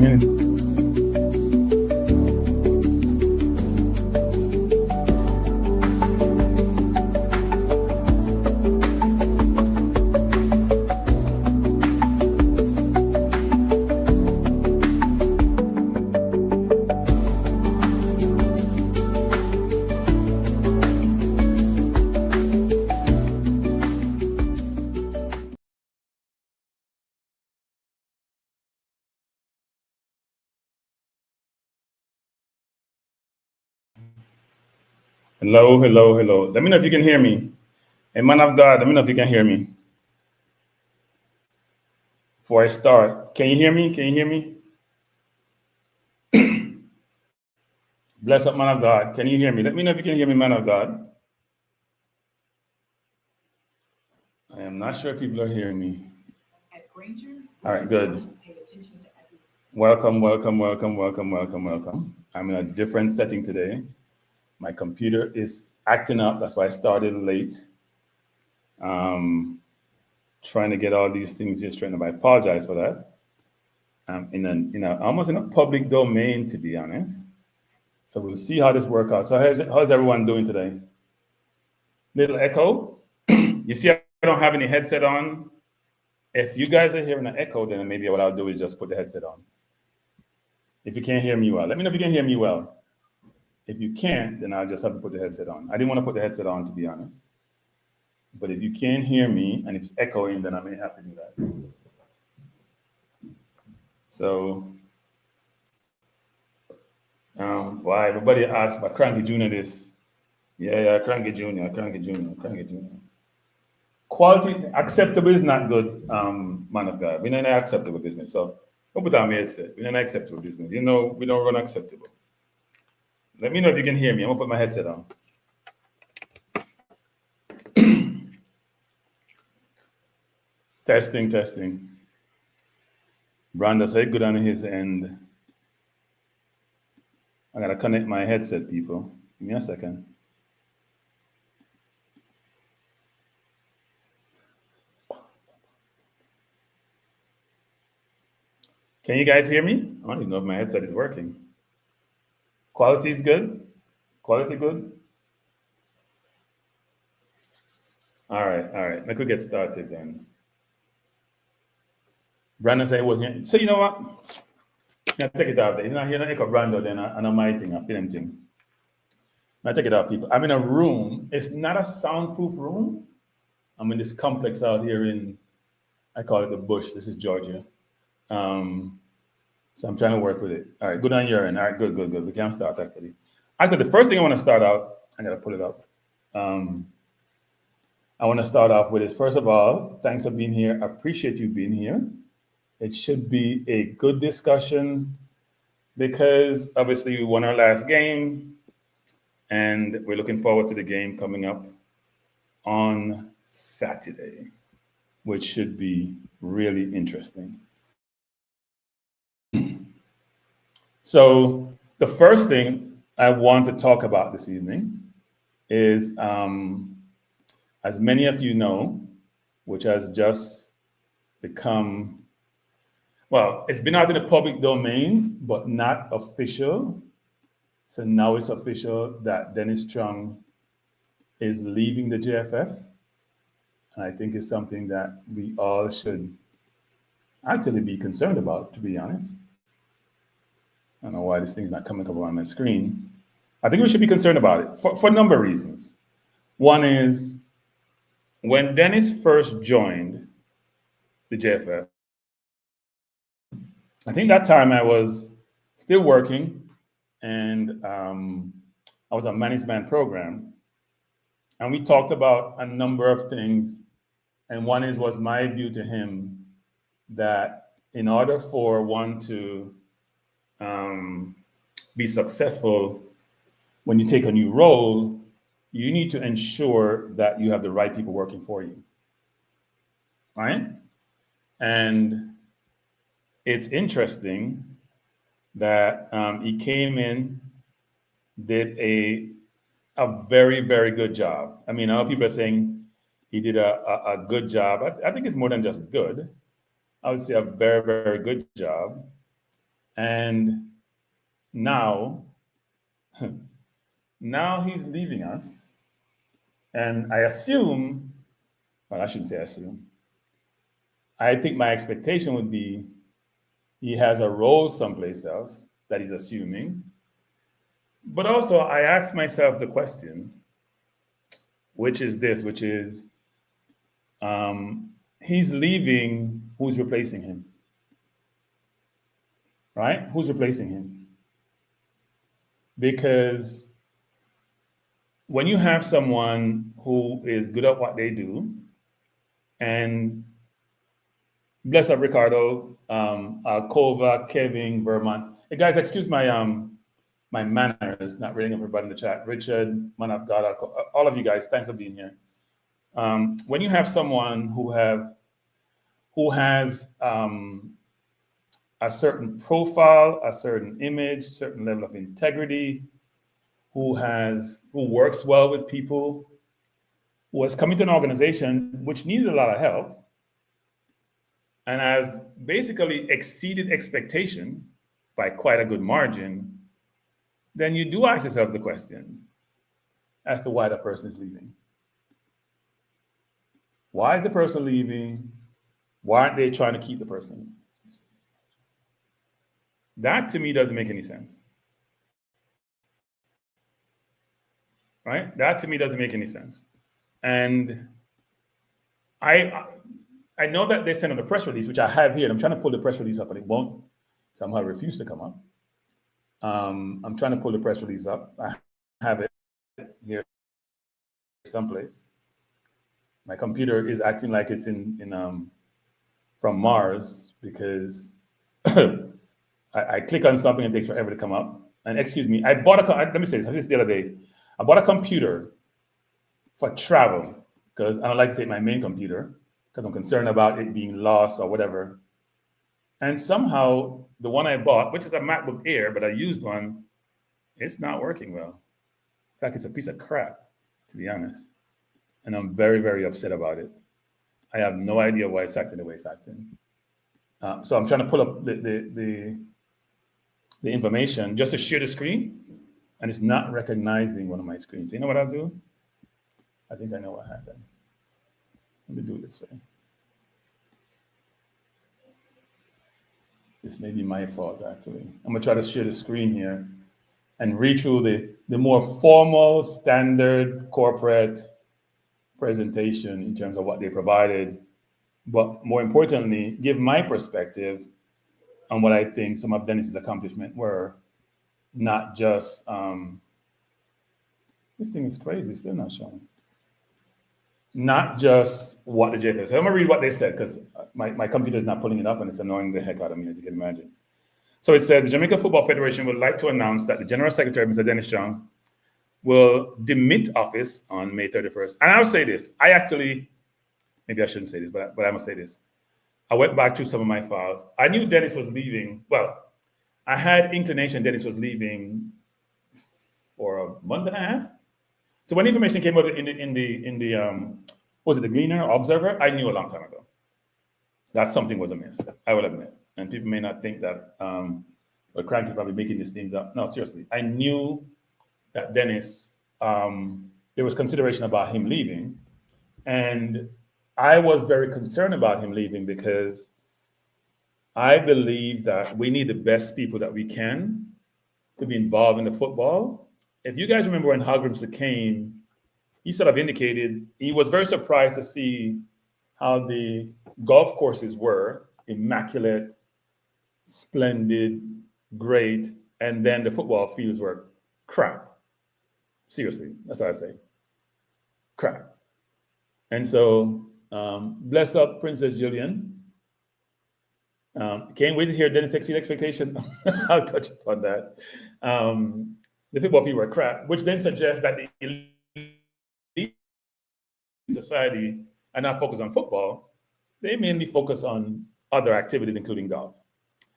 me? Hello, hello, hello. Let me know if you can hear me. Hey, man of God, let me know if you can hear me. Before I start, can you hear me? Can you hear me? Bless up, man of God. Can you hear me? Let me know if you can hear me, man of God. I am not sure if people are hearing me. All right, good. Welcome, welcome, welcome, welcome, welcome, welcome. I'm in a different setting today. My computer is acting up. That's why I started late. Trying to get all these things just straightened up. I apologize for that. I'm almost in a public domain, to be honest. So we'll see how this works out. So how's everyone doing today? Little echo. You see, I don't have any headset on. If you guys are hearing an echo, then maybe what I'll do is just put the headset on. If you can't hear me well, let me know if you can hear me well. If you can't, then I'll just have to put the headset on. I didn't want to put the headset on, to be honest. But if you can't hear me and it's echoing, then I may have to do that. So, why everybody asks about Cranky Jr. this. Yeah, Cranky Jr., Cranky Jr., Cranky Jr. Quality, acceptable is not good, man of God. We're not an acceptable business. So, don't put on my headset. We're not an acceptable business. You know, we don't run acceptable. Let me know if you can hear me. I'm going to put my headset on. Testing, testing. Brandon said good on his end. I got to connect my headset, people. Give me a second. Can you guys hear me? I don't even know if my headset is working. Quality is good? Quality good? All right. Let me get started then. Brandon said it wasn't. So you know what? I take it out there. He's not here. I Brando then. I know my thing. I feel him thing. I take it out, people. I'm in a room. It's not a soundproof room. I'm in this complex out here in, I call it the bush. This is Georgia. So I'm trying to work with it. All right, good on your end. All right, good. We can start actually. Actually, the first thing I want to start out, I gotta pull it up. I want to start off with is, first of all, thanks for being here. I appreciate you being here. It should be a good discussion because obviously we won our last game and we're looking forward to the game coming up on Saturday, which should be really interesting. So the first thing I want to talk about this evening is, as many of you know, which has just become, well, it's been out in the public domain, but not official. So now it's official that Dennis Chung is leaving the JFF. And I think it's something that we all should actually be concerned about, to be honest. I don't know why this thing's not coming up on my screen. I think we should be concerned about it for a number of reasons. One is, when Dennis first joined the JFF, I think that time I was still working and I was on management program. And we talked about a number of things. And one was my view to him that in order for one to be successful, when you take a new role, you need to ensure that you have the right people working for you, right? And it's interesting that he came in, did a very, very good job. I mean, a lot of people are saying he did a good job. I think it's more than just good. I would say a very, very good job. And now, now he's leaving us. And I assume, well, I shouldn't say assume. I think my expectation would be he has a role someplace else that he's assuming. But also, I ask myself the question, which is he's leaving, who's replacing him? Right? Who's replacing him? Because when you have someone who is good at what they do, and bless up Ricardo, Alcova, Kevin, Vermont. Hey guys, excuse my manners, not reading everybody in the chat. Richard, man of God, all of you guys, thanks for being here. When you have someone who has a certain profile, a certain image, certain level of integrity, who works well with people, who has come into an organization which needs a lot of help, and has basically exceeded expectation by quite a good margin, then you do ask yourself the question as to why the person is leaving. Why is the person leaving? Why aren't they trying to keep the person? That to me doesn't make any sense. Right? That to me doesn't make any sense. And I know that they sent out a press release, which I have here, and I'm trying to pull the press release up, and it won't somehow refuse to come up. I'm trying to pull the press release up. I have it here someplace. My computer is acting like it's in from Mars because I click on something and it takes forever to come up. And excuse me, let me say this. I did this the other day. I bought a computer for travel because I don't like to take my main computer because I'm concerned about it being lost or whatever. And somehow the one I bought, which is a MacBook Air, but I used one, it's not working well. In fact, it's a piece of crap, to be honest. And I'm very, very upset about it. I have no idea why it's acting the way it's acting. So I'm trying to pull up the information just to share the screen, and it's not recognizing one of my screens. So you know what I'll do? I think I know what happened. Let me do it this way. This may be my fault, actually. I'm gonna try to share the screen here and read through the more formal, standard corporate presentation in terms of what they provided, but more importantly, give my perspective on what I think some of Dennis's accomplishments were, not just, this thing is crazy, still not showing. Not just what the JFF said. I'm gonna read what they said because my computer is not pulling it up and it's annoying the heck out of me, as you can imagine. So it said, the Jamaica Football Federation would like to announce that the General Secretary, Mr. Dennis Chung, will demit office on May 31st. And I'll say this, maybe I shouldn't say this, but I'm gonna say this. I went back to some of my files. I knew Dennis was leaving. Well, I had inclination Dennis was leaving for a month and a half. So when information came out in the was it the Gleaner or Observer, I knew a long time ago that something was amiss. I will admit, and people may not think that but Cranky probably making these things up. No, seriously, I knew that Dennis, there was consideration about him leaving, and I was very concerned about him leaving because I believe that we need the best people that we can to be involved in the football. If you guys remember when Hagrimson came, he sort of indicated he was very surprised to see how the golf courses were immaculate, splendid, great, and then the football fields were crap. Seriously, that's what I say. Crap. And so, bless up Princess Julian. Can't wait to hear Dennis exceed expectation. I'll touch upon that. The football field were crap, which then suggests that the elite society are not focused on football. They mainly focus on other activities, including golf,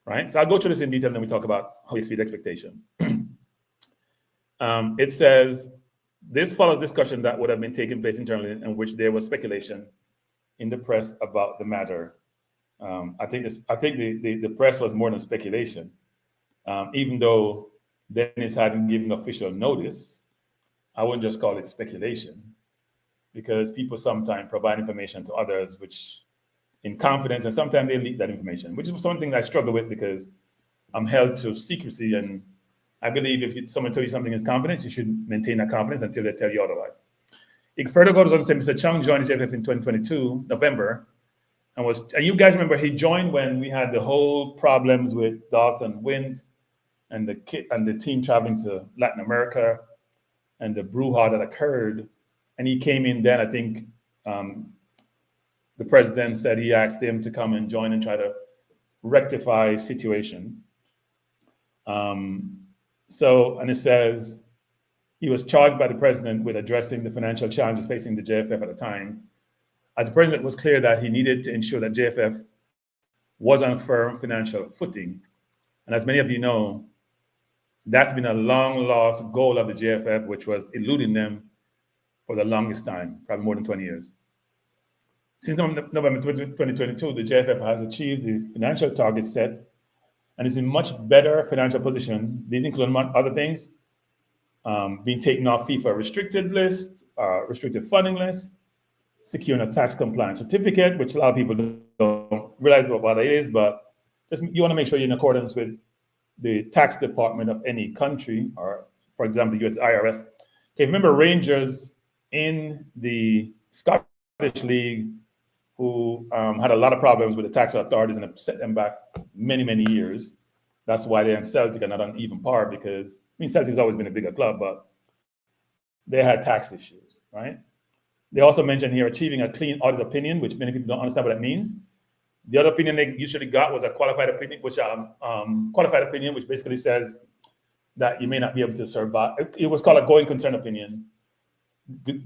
right? So I'll go through this in detail, and then we talk about how you exceed expectation. It says, this follows discussion that would have been taking place internally in which there was speculation in the press about the matter. I think the press was more than speculation. Even though Dennis hadn't given official notice, I wouldn't just call it speculation, because people sometimes provide information to others which in confidence, and sometimes they leak that information, which is something I struggle with because I'm held to secrecy. And I believe if someone tells you something in confidence, you should maintain that confidence until they tell you otherwise. It further goes on to say Mr. Chung joined the JFF in 2022, November, and you guys remember he joined when we had the whole problems with Dalton Wind and the team traveling to Latin America and the brouhaha that occurred. And he came in then, I think the president said he asked him to come and join and try to rectify situation. And it says he was charged by the president with addressing the financial challenges facing the JFF at the time. As the president was clear that he needed to ensure that JFF was on firm financial footing. And as many of you know, that's been a long lost goal of the JFF, which was eluding them for the longest time, probably more than 20 years. Since November 2022, the JFF has achieved the financial targets set and is in much better financial position. These include, among other things, being taken off FIFA restricted list, restricted funding list, securing a tax compliance certificate, which a lot of people don't realize what it is, but you want to make sure you're in accordance with the tax department of any country, or for example, the US IRS. Okay, remember Rangers in the Scottish League who had a lot of problems with the tax authorities and have set them back many, many years. That's why they're in Celtic and not on even par, because, Celtic's always been a bigger club, but they had tax issues, right? They also mentioned here achieving a clean audit opinion, which many people don't understand what that means. The other opinion they usually got was a qualified opinion, which basically says that you may not be able to survive. It was called a going concern opinion.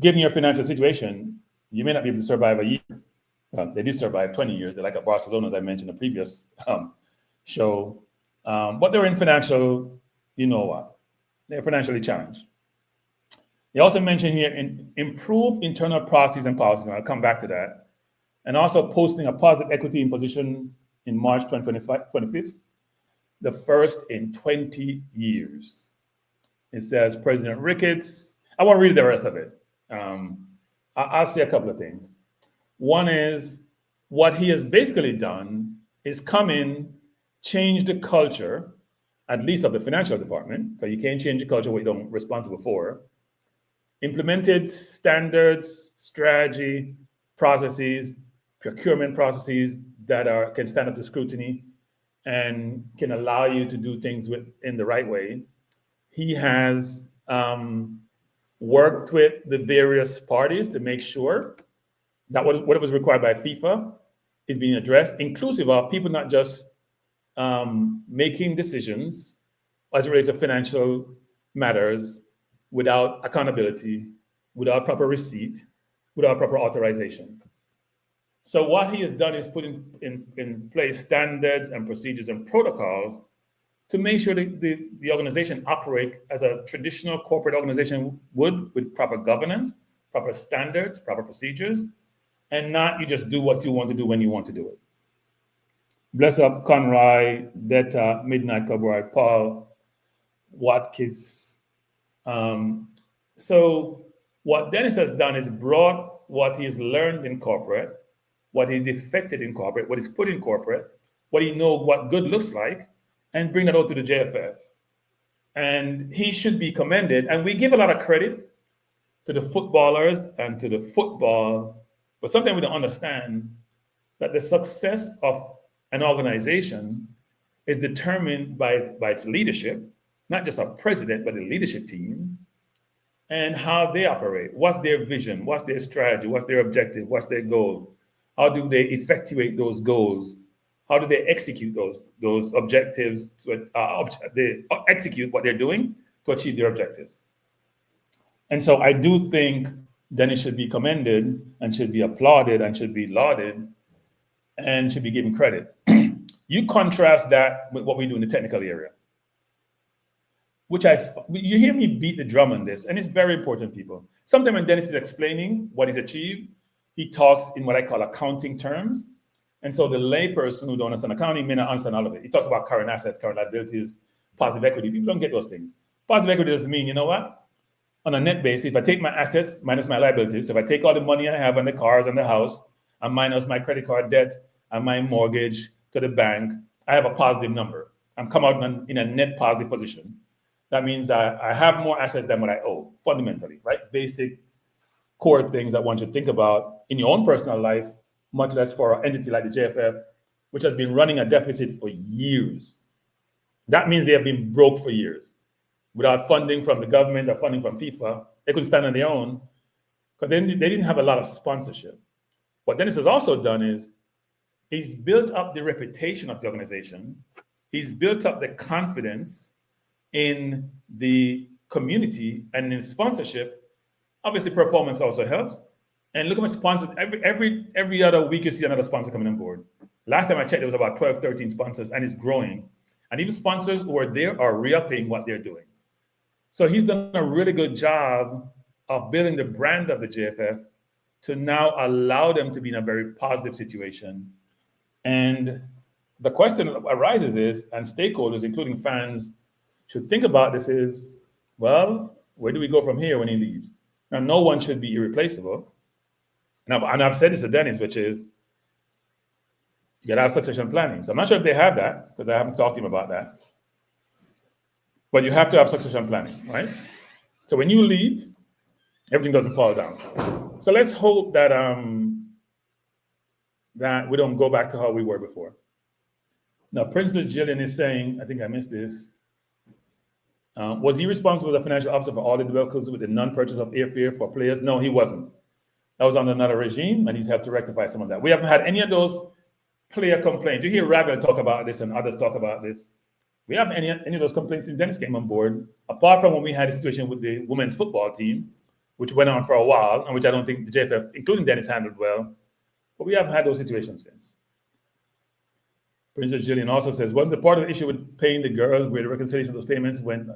Given your financial situation, you may not be able to survive a year. Well, they did survive 20 years. They're like a Barcelona, as I mentioned in the previous show. But they're in financial, they're financially challenged. They also mentioned here improve internal processes and policies, and I'll come back to that. And also posting a positive equity in position in March 2025, the first in 20 years. It says President Ricketts. I won't read the rest of it. I'll say a couple of things. One is what he has basically done is come in, change the culture, at least of the financial department, because you can't change the culture what you don't responsible for. Implemented standards, strategy, processes, procurement processes that can stand up to scrutiny and can allow you to do things in the right way. He has worked with the various parties to make sure that what was required by FIFA is being addressed, inclusive of people not just making decisions as it relates to financial matters without accountability, without proper receipt, without proper authorization. So what he has done is put in place standards and procedures and protocols to make sure that the organization operate as a traditional corporate organization would, with proper governance, proper standards, proper procedures, and not you just do what you want to do when you want to do it. Bless up Conroy, Detta, Midnight Cowboy, Paul, Watkins. So what Dennis has done is brought what he's learned in corporate, what he's effected in corporate, what he's put in corporate, what he knows what good looks like, and bring that out to the JFF. And he should be commended. And we give a lot of credit to the footballers and to the football, but sometimes we don't understand that the success of an organization is determined by its leadership, not just a president, but the leadership team, and how they operate. What's their vision? What's their strategy? What's their objective? What's their goal? How do they effectuate those goals? How do they execute those objectives? They execute what they're doing to achieve their objectives. And so I do think Dennis should be commended and should be applauded and should be lauded and should be given credit. You contrast that with what we do in the technical area, which you hear me beat the drum on this, and it's very important, people. Sometimes when Dennis is explaining what he's achieved, he talks in what I call accounting terms. And so the layperson who don't understand accounting may not understand all of it. He talks about current assets, current liabilities, positive equity. People don't get those things. Positive equity doesn't mean, you know what? On a net basis, if I take my assets minus my liabilities, if I take all the money I have on the cars and the house, and minus my credit card debt and my mortgage to the bank, I have a positive number. I'm come out in a net positive position. That means I have more assets than what I owe, fundamentally, right? Basic core things that one should think about in your own personal life, much less for an entity like the JFF, which has been running a deficit for years. That means they have been broke for years. Without funding from the government or funding from FIFA, they couldn't stand on their own because they didn't have a lot of sponsorship. What Dennis has also done is he's built up the reputation of the organization. He's built up the confidence in the community and in sponsorship. Obviously, performance also helps. And look at my sponsors. Every other week, you see another sponsor coming on board. Last time I checked, there was about 12, 13 sponsors, and it's growing. And even sponsors who are there are re-upping what they're doing. So he's done a really good job of building the brand of the JFF to now allow them to be in a very positive situation. And the question that arises is, and stakeholders, including fans, should think about this is, well, where do we go from here when he leaves? Now, no one should be irreplaceable. Now, and I've said this to Dennis, which is, you gotta have succession planning. So I'm not sure if they have that, because I haven't talked to him about that. But you have to have succession planning, right? So when you leave, everything doesn't fall down. So let's hope that that we don't go back to how we were before. Now, Princess Jillian is saying, I think I missed this. Was he responsible as a financial officer for all the developments with the non-purchase of airfare for players? No, he wasn't. That was under another regime, and he's helped to rectify some of that. We haven't had any of those player complaints. You hear Ravel talk about this and others talk about this. We haven't any of those complaints since Dennis came on board, apart from when we had a situation with the women's football team, which went on for a while, and which I don't think the JFF, including Dennis, handled well. But we haven't had those situations since. Princess Jillian also says, wasn't the part of the issue with paying the girls where the reconciliation of those payments went?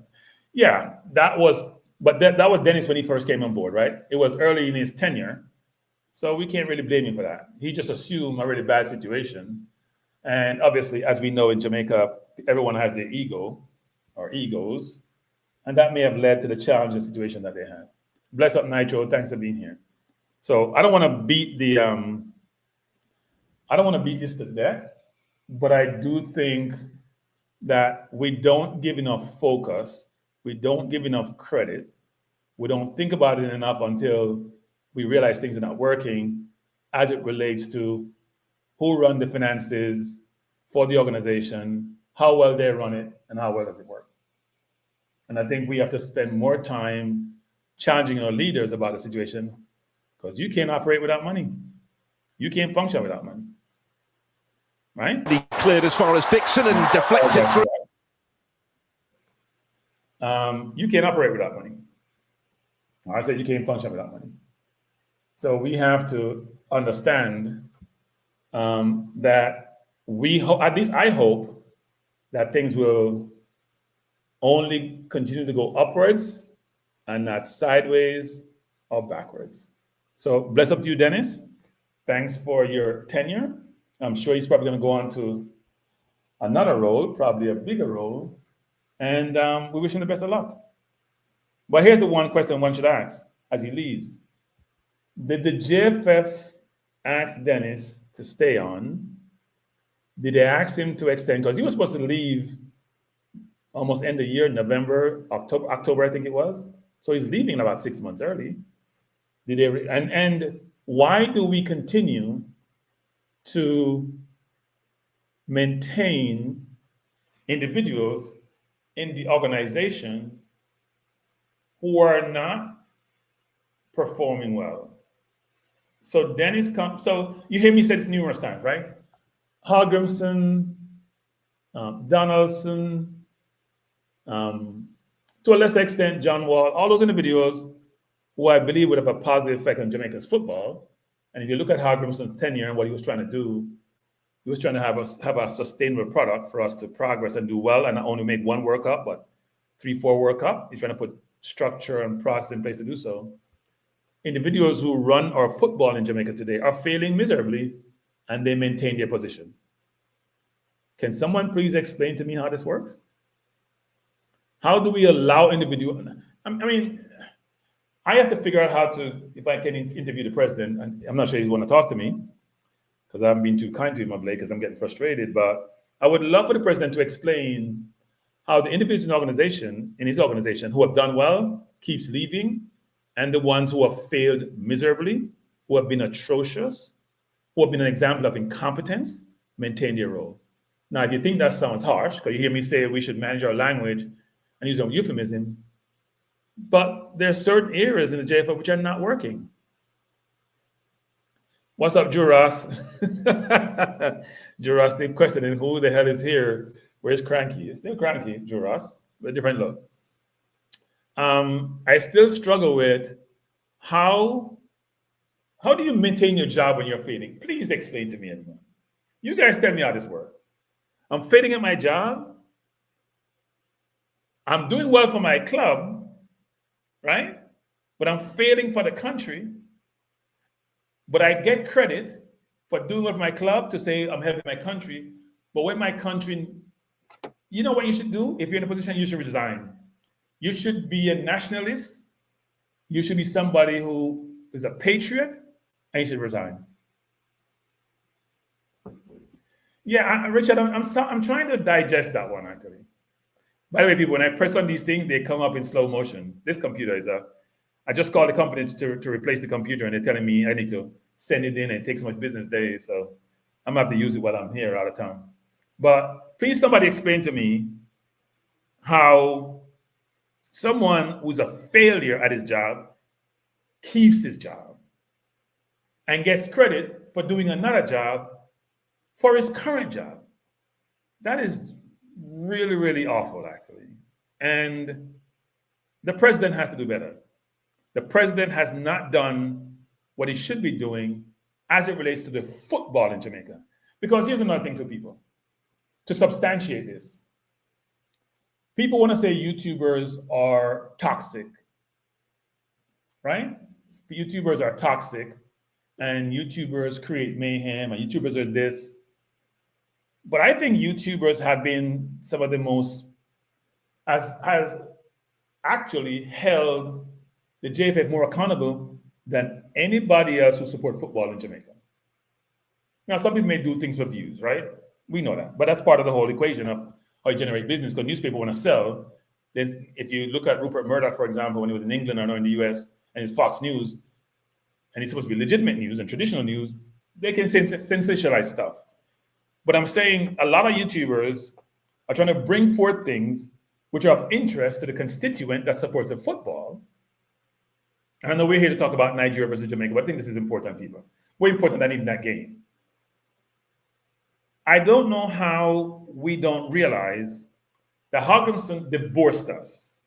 Yeah, that was Dennis when he first came on board, right? It was early in his tenure. So we can't really blame him for that. He just assumed a really bad situation. And obviously, as we know in Jamaica, everyone has their ego or egos. And that may have led to the challenging situation that they had. Bless up, Nitro. Thanks for being here. So I don't want to beat this to death, but I do think that we don't give enough focus, we don't give enough credit, we don't think about it enough until we realize things are not working as it relates to who run the finances for the organization, how well they run it, and how well does it work. And I think we have to spend more time challenging our leaders about the situation, because you can't operate without money. You can't function without money. Right? He cleared as far as Dixon and deflected through. You can't operate without money. I said you can't function without money. So we have to understand that at least I hope that things will only continue to go upwards and not sideways or backwards. So bless up to you, Dennis. Thanks for your tenure. I'm sure he's probably going to go on to another role, probably a bigger role. And we wish him the best of luck. But here's the one question one should ask as he leaves. Did the JFF ask Dennis to stay on? Did they ask him to extend? Because he was supposed to leave almost end of the year, November, October, I think it was. So he's leaving about 6 months early. Did they? And why do we continue to maintain individuals in the organization who are not performing well? So Dennis comes, so you hear me say this numerous times, right? Hagrimson, Donaldson, to a lesser extent, John Wall, all those individuals who I believe would have a positive effect on Jamaica's football. And if you look at Hagrimson's tenure and what he was trying to do, he was trying to have a sustainable product for us to progress and do well, and not only make one World Cup, but 3-4 World Cup. He's trying to put structure and process in place to do so. Individuals who run our football in Jamaica today are failing miserably, and they maintain their position. Can someone please explain to me how this works? How do we allow individual? I mean, I have to figure out how to, if I can interview the president, and I'm not sure he's want to talk to me because I haven't been too kind to him of late because I'm getting frustrated. But I would love for the president to explain how the individuals in his organization who have done well keeps leaving, and the ones who have failed miserably, who have been atrocious, who have been an example of incompetence, maintain their role. Now, if you think that sounds harsh, because you hear me say we should manage our language and use a euphemism, but there are certain areas in the JFF which are not working. What's up, Juras? Juras still questioning who the hell is here. Where's Cranky? It's still Cranky, Juras, with a different look. I still struggle with how do you maintain your job when you're failing? Please explain to me, everyone. You guys tell me how this works. I'm failing at my job. I'm doing well for my club, right? But I'm failing for the country. But I get credit for doing well for my club to say I'm helping my country. But when my country, you know what you should do? If you're in a position, you should resign. You should be a nationalist. You should be somebody who is a patriot, and you should resign. Yeah, Richard, I'm trying to digest that one, actually. By the way, people, when I press on these things, they come up in slow motion. This computer is I just called the company to replace the computer, and they're telling me I need to send it in, and it takes so much business days. So I'm going to have to use it while I'm here out of town. But please, somebody explain to me how someone who's a failure at his job keeps his job and gets credit for doing another job for his current job. That is really, really awful, actually. And the president has to do better. The president has not done what he should be doing as it relates to the football in Jamaica. Because here's another thing to people, to substantiate this. People want to say YouTubers are toxic, right? YouTubers are toxic, and YouTubers create mayhem, and YouTubers are this. But I think YouTubers have been some of the most, has actually held the JFF more accountable than anybody else who support football in Jamaica. Now, some people may do things for views, right? We know that. But that's part of the whole equation of how you generate business, because newspapers want to sell. If you look at Rupert Murdoch, for example, when he was in England or now in the US, and it's Fox News, and it's supposed to be legitimate news and traditional news, they can sensationalize stuff. But I'm saying a lot of YouTubers are trying to bring forth things which are of interest to the constituent that supports the football. And I know we're here to talk about Nigeria versus Jamaica, but I think this is important, people. More important than even that game. I don't know how we don't realize that Hogginson divorced us.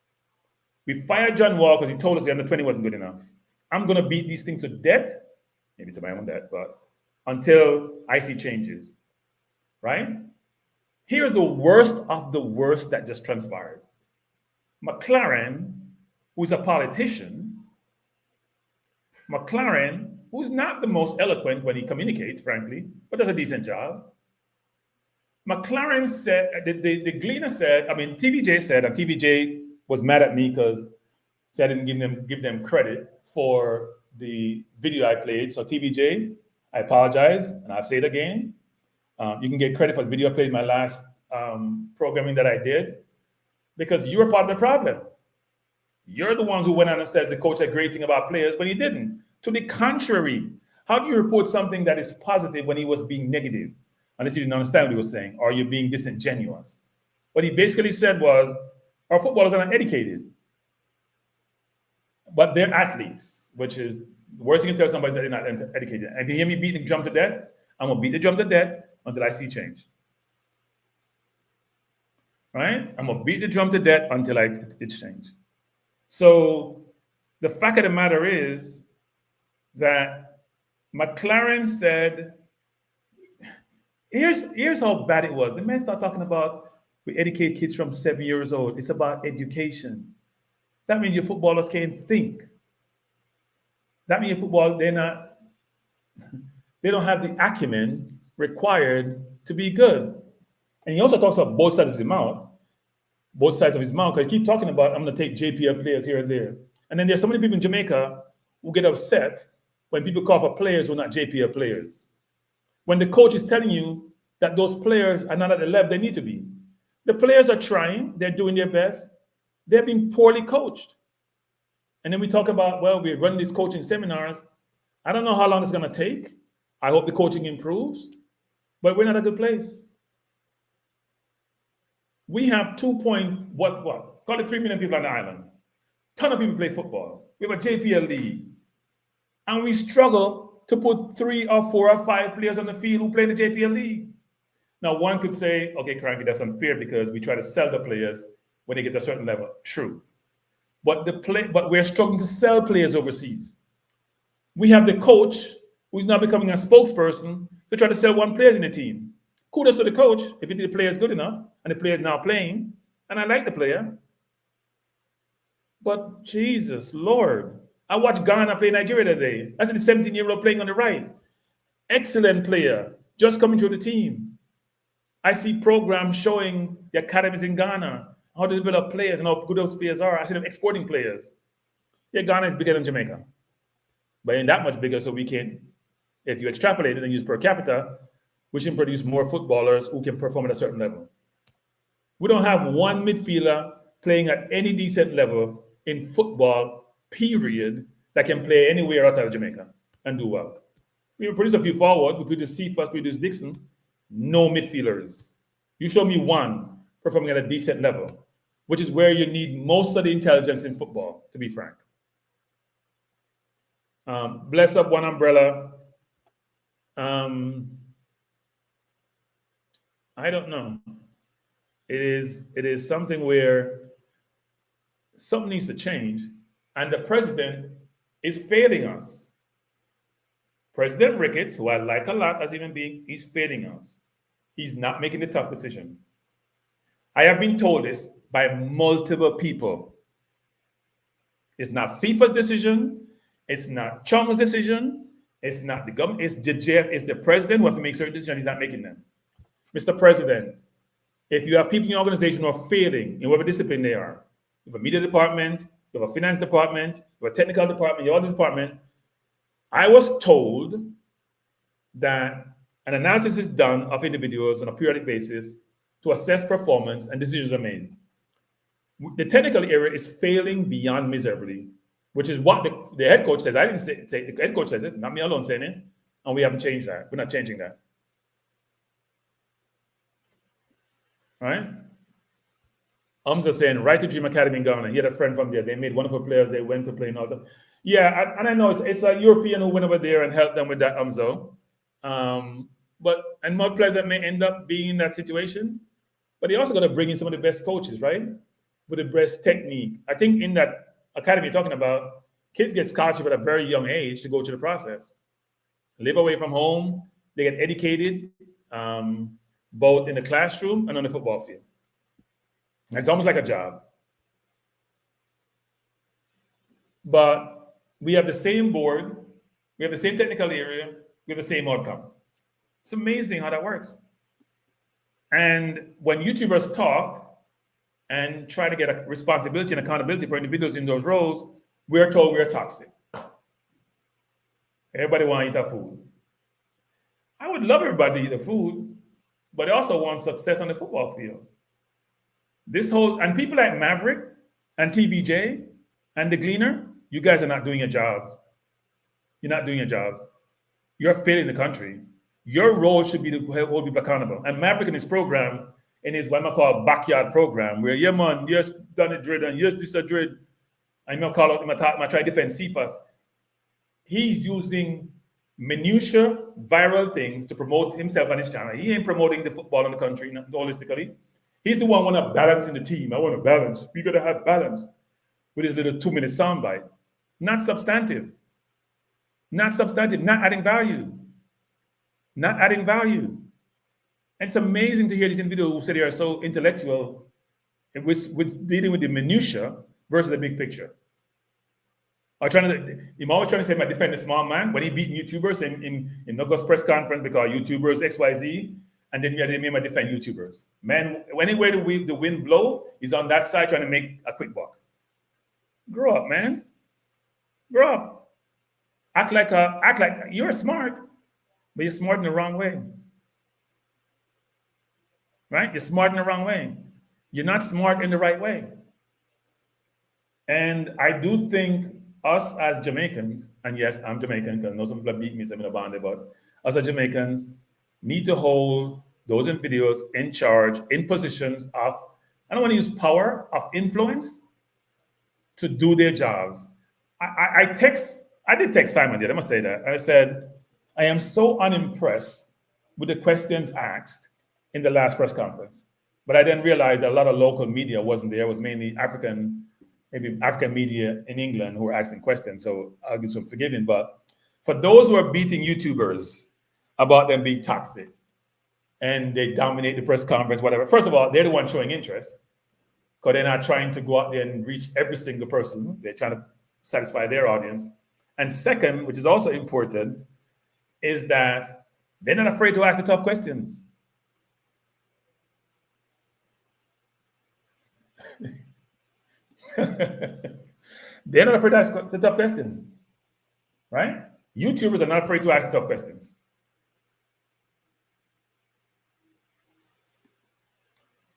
We fired John Wall because he told us the under 20 wasn't good enough. I'm going to beat these things to death, maybe to my own death, but until I see changes, right? Here's the worst of the worst that just transpired. McLaren, who's a politician, McLaren, who's not the most eloquent when he communicates, frankly, but does a decent job. McLaren said, the Gleaner said, TVJ said, and TVJ was mad at me because I didn't give them credit for the video I played. So TVJ, I apologize, and I'll say it again. You can get credit for the video I played in my last programming that I did, because you were part of the problem. You're the ones who went on and said the coach had great thing about players, but he didn't. To the contrary, how do you report something that is positive when he was being negative? Unless you didn't understand what he was saying, or you're being disingenuous. What he basically said was, our footballers are not educated, but they're athletes, which is the worst thing you can tell somebody is that they're not educated. And if you hear me beat the drum to death, I'm going to beat the drum to death until I see change. Right? I'm going to beat the drum to death until it's changed. So the fact of the matter is that McLaren said, here's how bad it was. The men start talking about we educate kids from 7 years old. It's about education. That means your footballers can't think. That means your football, they don't have the acumen required to be good. And he also talks about both sides of the mouth, both sides of his mouth, because he keep talking about, I'm going to take JPL players here and there. And then there's so many people in Jamaica who get upset when people call for players who are not JPL players. When the coach is telling you that those players are not at the level they need to be. The players are trying, they're doing their best. They're being poorly coached. And then we talk about, well, we're running these coaching seminars. I don't know how long it's going to take. I hope the coaching improves, but we're not a good place. We have call it 3 million people on the island. Ton of people play football. We have a JPL league. And we struggle to put 3 or 4 or 5 players on the field who play in the JPL league. Now, one could say, okay, Cranky, that's unfair because we try to sell the players when they get to a certain level. True. But we're struggling to sell players overseas. We have the coach who's now becoming a spokesperson to try to sell one player in the team. Kudos to the coach if the player is good enough and the player is now playing, and I like the player. But Jesus, Lord, I watched Ghana play Nigeria today. I see the 17-year-old playing on the right. Excellent player, just coming through the team. I see programs showing the academies in Ghana, how to develop players and how good those players are. I see them exporting players. Yeah, Ghana is bigger than Jamaica, but ain't that much bigger, so we can, if you extrapolate it and use per capita, we can produce more footballers who can perform at a certain level. We don't have one midfielder playing at any decent level in football, period, that can play anywhere outside of Jamaica and do well. We produce a few forwards, we produce Cephas, we produce Dixon, no midfielders. You show me one performing at a decent level, which is where you need most of the intelligence in football, to be frank. Bless up one umbrella. I don't know. It is something where something needs to change, and the president is failing us. President Ricketts, who I like a lot as a human being, he's failing us. He's not making the tough decision. I have been told this by multiple people. It's not FIFA's decision. It's not Chung's decision. It's not the government. It's the president who has to make certain decisions. He's not making them. Mr. President, if you have people in your organization who are failing in whatever discipline they are, you have a media department, you have a finance department, you have a technical department, you have all this department. I was told that an analysis is done of individuals on a periodic basis to assess performance and decisions are made. The technical area is failing beyond miserably, which is what the head coach says. I didn't say the head coach says it, not me alone saying it, and we haven't changed that. We're not changing that. All right? Hamza saying, right to Dream Academy in Ghana. He had a friend from there. They made wonderful players. They went to play in Alta. Yeah, and I know it's a European who went over there and helped them with that, Hamza. And more players that may end up being in that situation. But they also got to bring in some of the best coaches, right? With the best technique. I think in that academy you're talking about, kids get scholarship at a very young age to go through the process. Live away from home. They get educated, both in the classroom and on the football field. It's almost like a job. But we have the same board, we have the same technical area, we have the same outcome. It's amazing how that works. And when YouTubers talk and try to get a responsibility and accountability for individuals in those roles, we're told we're toxic. Everybody wants to eat our food. I would love everybody to eat the food, but they also want success on the football field. And people like Maverick and TVJ and The Gleaner, you guys are not doing your jobs. You're not doing your jobs. You're failing the country. Your role should be to hold people accountable. And Maverick in his program, in his what I call backyard program, where, yeah, man, yes, done it dread, and yes, this a dread. I'm going to call out him, I try to defend Cephas. He's using minutia, viral things to promote himself on his channel. He ain't promoting the football in the country holistically. He's the one who want to balance in the team. I want to balance. We got to have balance with his little 2-minute soundbite. Not substantive. Not substantive. Not adding value. Not adding value. And it's amazing to hear these individuals who say they are so intellectual with dealing with the minutia versus the big picture. I'm always trying to say, I defend the small man when he beat YouTubers in August press conference because YouTubers XYZ. and then they made me defend YouTubers. Man, anywhere the wind blow is on that side trying to make a quick buck. Grow up, man. Grow up. Act like you're smart, but you're smart in the wrong way. Right? You're smart in the wrong way. You're not smart in the right way. And I do think us as Jamaicans, and yes, I'm Jamaican because I know some people beat me, so I'm in a band, but us as Jamaicans need to hold those individuals in charge, in positions of, I don't want to use power, of influence to do their jobs. I did text Simon, I must say that. I said, I am so unimpressed with the questions asked in the last press conference. But I then realized that a lot of local media wasn't there. It was mainly maybe African media in England who were asking questions. So I'll give some forgiving. But for those who are beating YouTubers about them being toxic and they dominate the press conference, whatever. First of all, they're the ones showing interest because they're not trying to go out there and reach every single person. They're trying to satisfy their audience. And second, which is also important, is that they're not afraid to ask the tough questions. They're not afraid to ask the tough question, right? YouTubers are not afraid to ask the tough questions.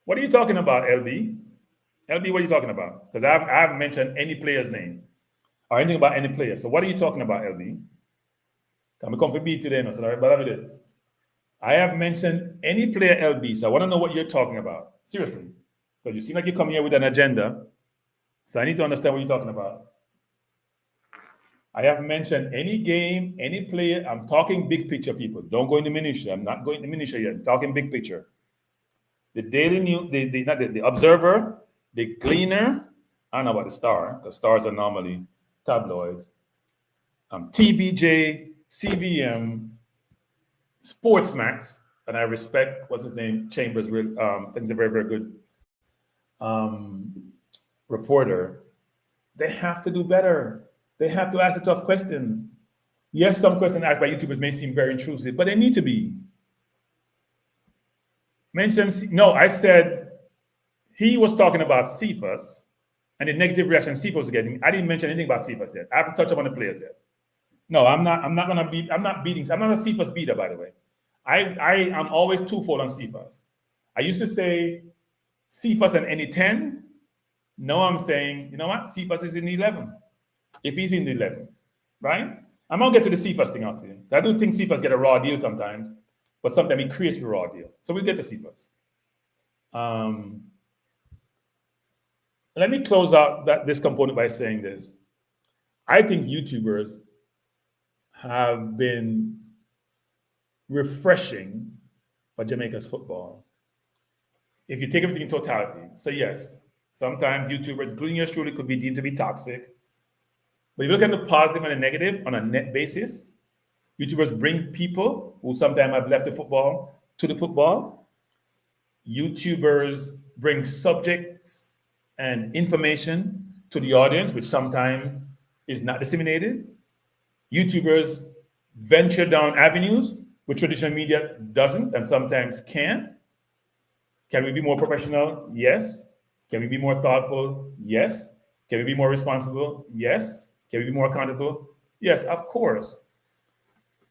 What are you talking about, LB? LB, what are you talking about? Because I haven't mentioned any player's name or anything about any player. So what are you talking about, LB? Can we come for B today? No, so I have mentioned any player, LB. So I want to know what you're talking about. Seriously. Because you seem like you come here with an agenda. So I need to understand what you're talking about. I have mentioned any game, any player. I'm talking big picture, people. Don't go into minutia. I'm not going into minutia yet. I'm talking big picture. The Daily News, the Observer, the Gleaner. I don't know about the Star, because stars are normally tabloids. TVJ, CVM, Sportsmax, and I respect what's his name, Chambers. I think he's a very, very good reporter. They have to do better. They have to ask the tough questions. Yes, some questions asked by YouTubers may seem very intrusive, but they need to be. No, I said he was talking about Cephas and the negative reaction Cephas was getting. I didn't mention anything about Cephas yet. I haven't touched upon the players yet. No, I'm not beating. I'm not a Cephas beater, by the way. I am always twofold on Cephas. I used to say Cephas and any 10. Now I'm saying, you know what? Cephas is in the 11. If he's in the 11, right? I'm gonna get to the Cephas thing out here. I do think Cephas get a raw deal sometimes, but sometimes he creates a raw deal. So we'll get to Cephas. Let me close out this component by saying this. I think YouTubers have been refreshing for Jamaica's football. If you take everything in totality. So yes, sometimes YouTubers, including yours truly, could be deemed to be toxic. But if you look at the positive and the negative on a net basis, YouTubers bring people who sometimes have left the football to the football. YouTubers bring subjects and information to the audience, which sometimes is not disseminated. YouTubers venture down avenues which traditional media doesn't and sometimes can't. Can we be more professional? Yes. Can we be more thoughtful? Yes. Can we be more responsible? Yes. Can we be more accountable? Yes, of course.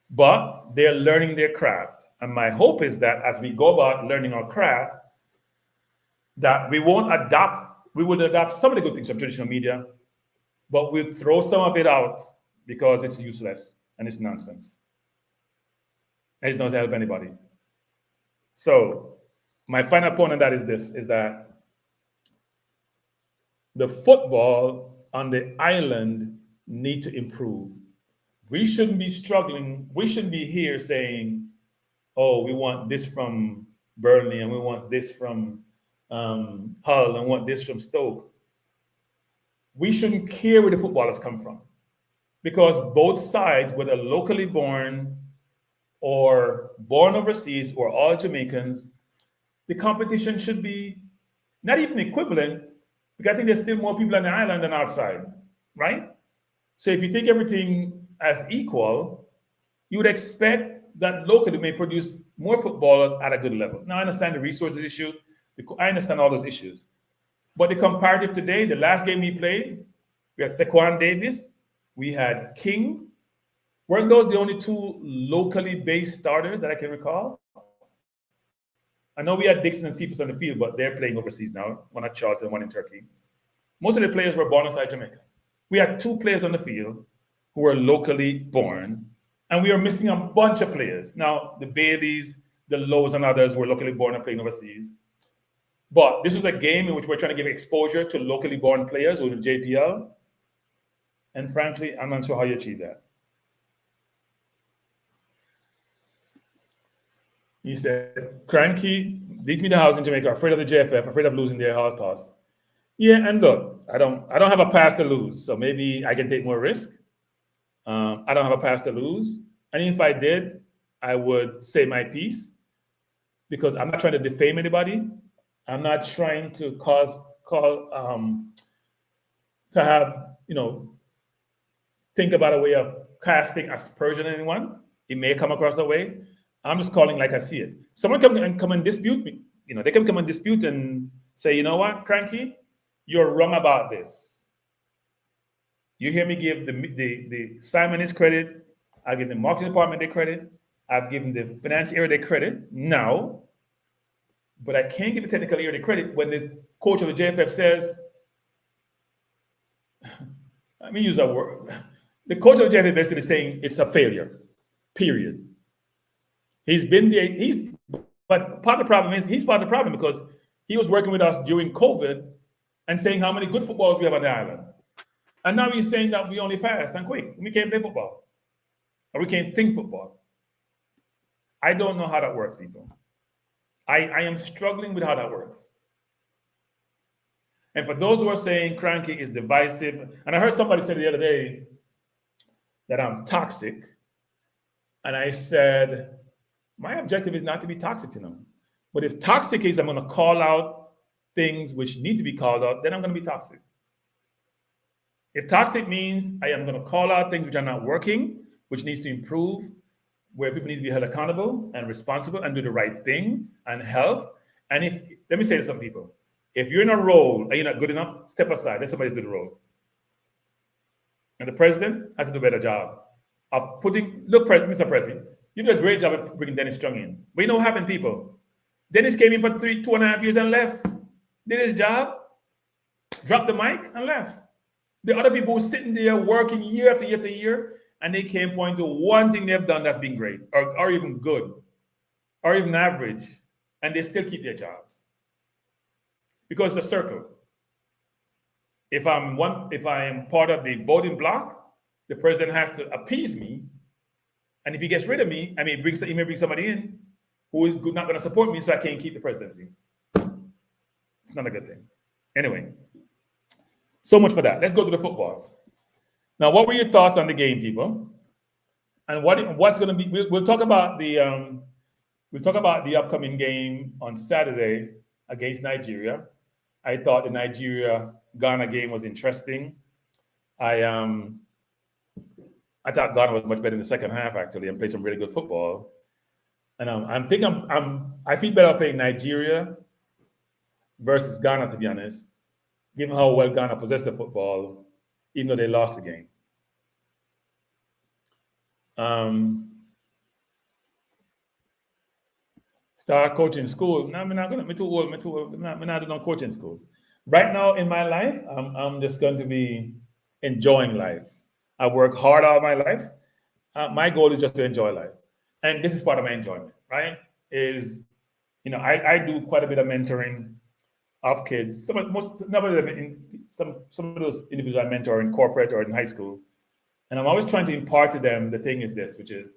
But they're learning their craft. And my hope is that as we go about learning our craft, that we will adopt some of the good things from traditional media, but we'll throw some of it out because it's useless and it's nonsense. And it's not to help anybody. So my final point on that is this, is that the football on the island need to improve. We shouldn't be struggling. We shouldn't be here saying, oh, we want this from Burnley and we want this from Hull and want this from Stoke. We shouldn't care where the footballers come from because both sides, whether locally born or born overseas or all Jamaicans, the competition should be not even equivalent because I think there's still more people on the island than outside, right? So if you take everything as equal, you would expect that locally may produce more footballers at a good level. Now, I understand the resources issue. I understand all those issues. But the comparative today, the last game we played, we had Saquon Davis, we had King. Weren't those the only two locally based starters that I can recall? I know we had Dixon and Cephas on the field, but they're playing overseas now, one at Charlton, one in Turkey. Most of the players were born outside Jamaica. We had two players on the field who were locally born, and we are missing a bunch of players. Now, the Baileys, the Lows, and others were locally born and playing overseas. But this was a game in which we're trying to give exposure to locally born players with the JPL. And frankly, I'm not sure how you achieve that. He said, Cranky leads me to house in Jamaica, afraid of the JFF, afraid of losing their hard pass. Yeah, and look, I don't have a pass to lose, so maybe I can take more risk. I don't have a pass to lose. And if I did, I would say my piece because I'm not trying to defame anybody. I'm not trying to to have, think about a way of casting aspersion on anyone. It may come across that way. I'm just calling like I see it. Someone can come and dispute me. They can come and dispute and say, you know what, Cranky, you're wrong about this. You hear me give the Simon his credit. I give the marketing department their credit. I've given the finance area their credit now. But I can't give the technical area the credit when the coach of the JFF says, let me use that word. The coach of the JFF is basically saying it's a failure, period. He's been there, but part of the problem is he's part of the problem because he was working with us during COVID and saying how many good footballers we have on the island. And now he's saying that we only fast and quick. We can't play football. Or we can't think football. I don't know how that works, people. I am struggling with how that works. And for those who are saying Cranky is divisive, and I heard somebody say the other day that I'm toxic, and I said, my objective is not to be toxic to them. But if toxic is I'm going to call out things which need to be called out, then I'm going to be toxic. If toxic means I am going to call out things which are not working, which needs to improve, where people need to be held accountable and responsible and do the right thing and help. And let me say to some people, if you're in a role and you're not good enough, step aside, let somebody do the role. And the president has to do a better job of Mr. President, you did a great job of bringing Dennis Chung in. But you know what happened, people? Dennis came in for 2.5 years and left. Did his job, dropped the mic and left. The other people were sitting there working year after year after year, and they can't point to one thing they've done that's been great or even good or even average, and they still keep their jobs. Because it's a circle. If I am part of the voting bloc, the president has to appease me. And if he gets rid of me, he may bring somebody in who is not going to support me, so I can't keep the presidency. It's not a good thing. Anyway, so much for that. Let's go to the football. Now, what were your thoughts on the game, people? And what's going to be? We'll talk about the upcoming game on Saturday against Nigeria. I thought the Nigeria-Ghana game was interesting. I thought Ghana was much better in the second half, actually, and played some really good football. And I feel better playing Nigeria versus Ghana, to be honest, given how well Ghana possessed the football, even though they lost the game. Start coaching school. No, I'm not gonna. I'm too old. I'm not doing coaching school. Right now in my life, I'm just going to be enjoying life. I work hard all my life. My goal is just to enjoy life, and this is part of my enjoyment. Right? I do quite a bit of mentoring of kids. Some of those individuals I mentor in corporate or in high school, and I'm always trying to impart to them the thing is this, which is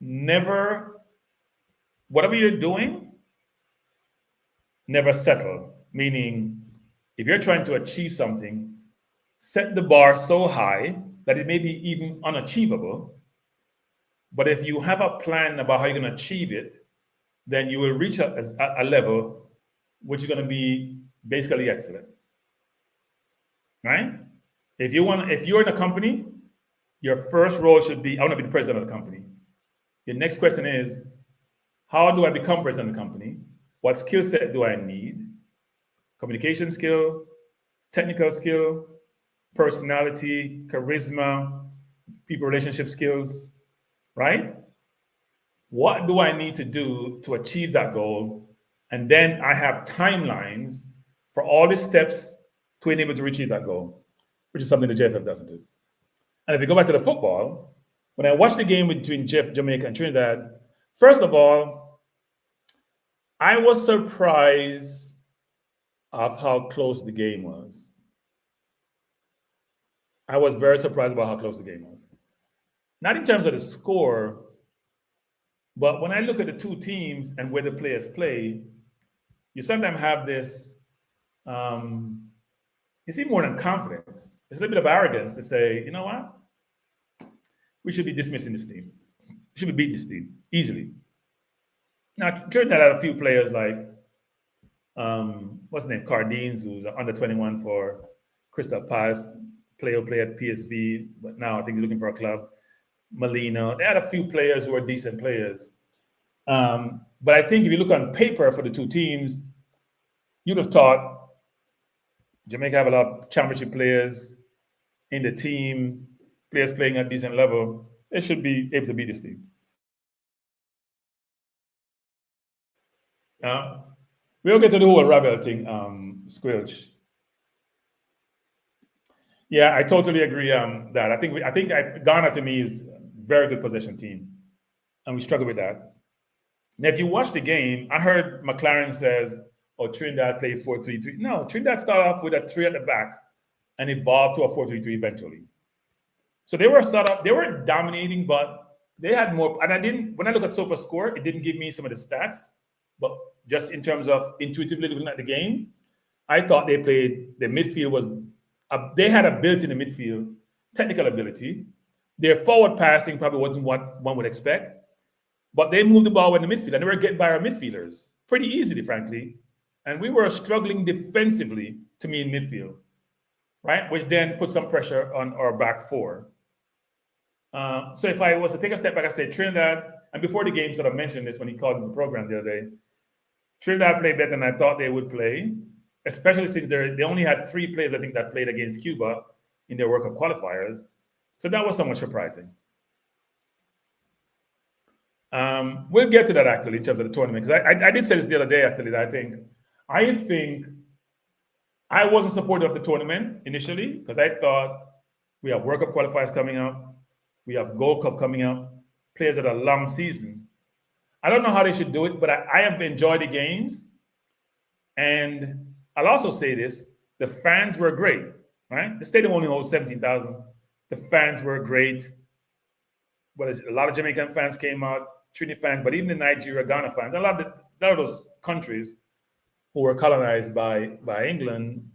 never, whatever you're doing, never settle. Meaning, if you're trying to achieve something, set the bar so high that it may be even unachievable. But if you have a plan about how you're going to achieve it, then you will reach a level which is going to be basically excellent. Right? If you're in a company, your first role should be, I want to be the president of the company. Your next question is, how do I become president of the company? What skill set do I need? Communication skill, technical skill, personality, charisma, people relationship skills, right? What do I need to do to achieve that goal? And then I have timelines for all the steps to enable to achieve that goal, which is something the JFF doesn't do. And if you go back to the football, when I watched the game between Jamaica and Trinidad, first of all, I was surprised of how close the game was. I was very surprised about how close the game was. Not in terms of the score, but when I look at the two teams and where the players play, you sometimes have this, you see more than confidence. It's a little bit of arrogance to say, you know what? We should be dismissing this team. We should be beating this team easily. Now, Trinidad had a few players like, what's his name? Cardines, who's under 21 for Crystal Palace, play at PSV, but now I think he's looking for a club. Molina. They had a few players who were decent players. But I think if you look on paper for the two teams, you'd have thought Jamaica have a lot of championship players in the team, players playing at a decent level. They should be able to beat this team. We'll get to the whole Rabel thing, Squilch. Yeah, I totally agree that. I think Ghana to me is a very good possession team, and we struggle with that. Now, if you watch the game, I heard McLaren says, "Oh, Trinidad played 4-3-3." No, Trinidad started off with a 3 at the back and evolved to a 4-3-3 eventually. So they were they were dominating, but they had more. And when I look at SoFA score, it didn't give me some of the stats, but just in terms of intuitively looking at the game, I thought the midfield was. They had ability in the midfield, technical ability. Their forward passing probably wasn't what one would expect, but they moved the ball in the midfield, and they were getting by our midfielders pretty easily, frankly. And we were struggling defensively, to me, in midfield, right? Which then put some pressure on our back four. So if I was to take a step back, I say Trinidad, and before the game sort of mentioned this when he called the program the other day, Trinidad played better than I thought they would play, especially since they only had 3 players, I think, that played against Cuba in their World Cup qualifiers. So that was somewhat surprising. We'll get to that, actually, in terms of the tournament. Because I did say this the other day, actually, that I think I wasn't supportive of the tournament initially, because I thought we have World Cup qualifiers coming up. We have Gold Cup coming up. Players that are long season. I don't know how they should do it, but I have enjoyed the games. And I'll also say this, the fans were great, right? The stadium only holds 17,000. The fans were great. A lot of Jamaican fans came out, Trinidad fans, but even the Nigeria, Ghana fans, a lot of those countries who were colonized by England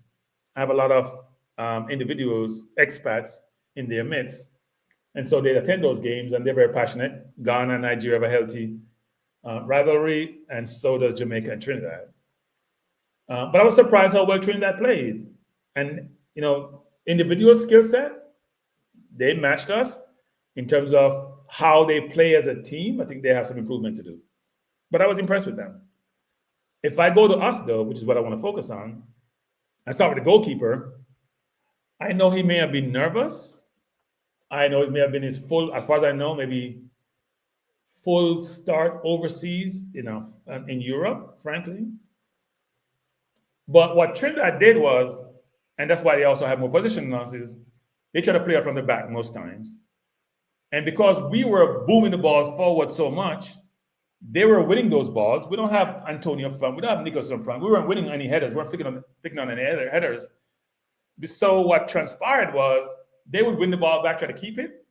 have a lot of individuals, expats in their midst. And so they attend those games, and they're very passionate. Ghana and Nigeria have a healthy rivalry, and so does Jamaica and Trinidad. But I was surprised how well Trinidad played. And, individual skill set, they matched us in terms of how they play as a team. I think they have some improvement to do. But I was impressed with them. If I go to us, though, which is what I want to focus on, I start with the goalkeeper. I know he may have been nervous. I know it may have been his full, as far as I know, maybe full start overseas, in Europe, frankly. But what Trinidad did was, and that's why they also have more position than us, is they try to play out from the back most times. And because we were booming the balls forward so much, they were winning those balls. We don't have Antonio up front. We don't have Nicholas up front. We weren't winning any headers. We weren't picking on any other headers. So what transpired was they would win the ball back, try to keep it.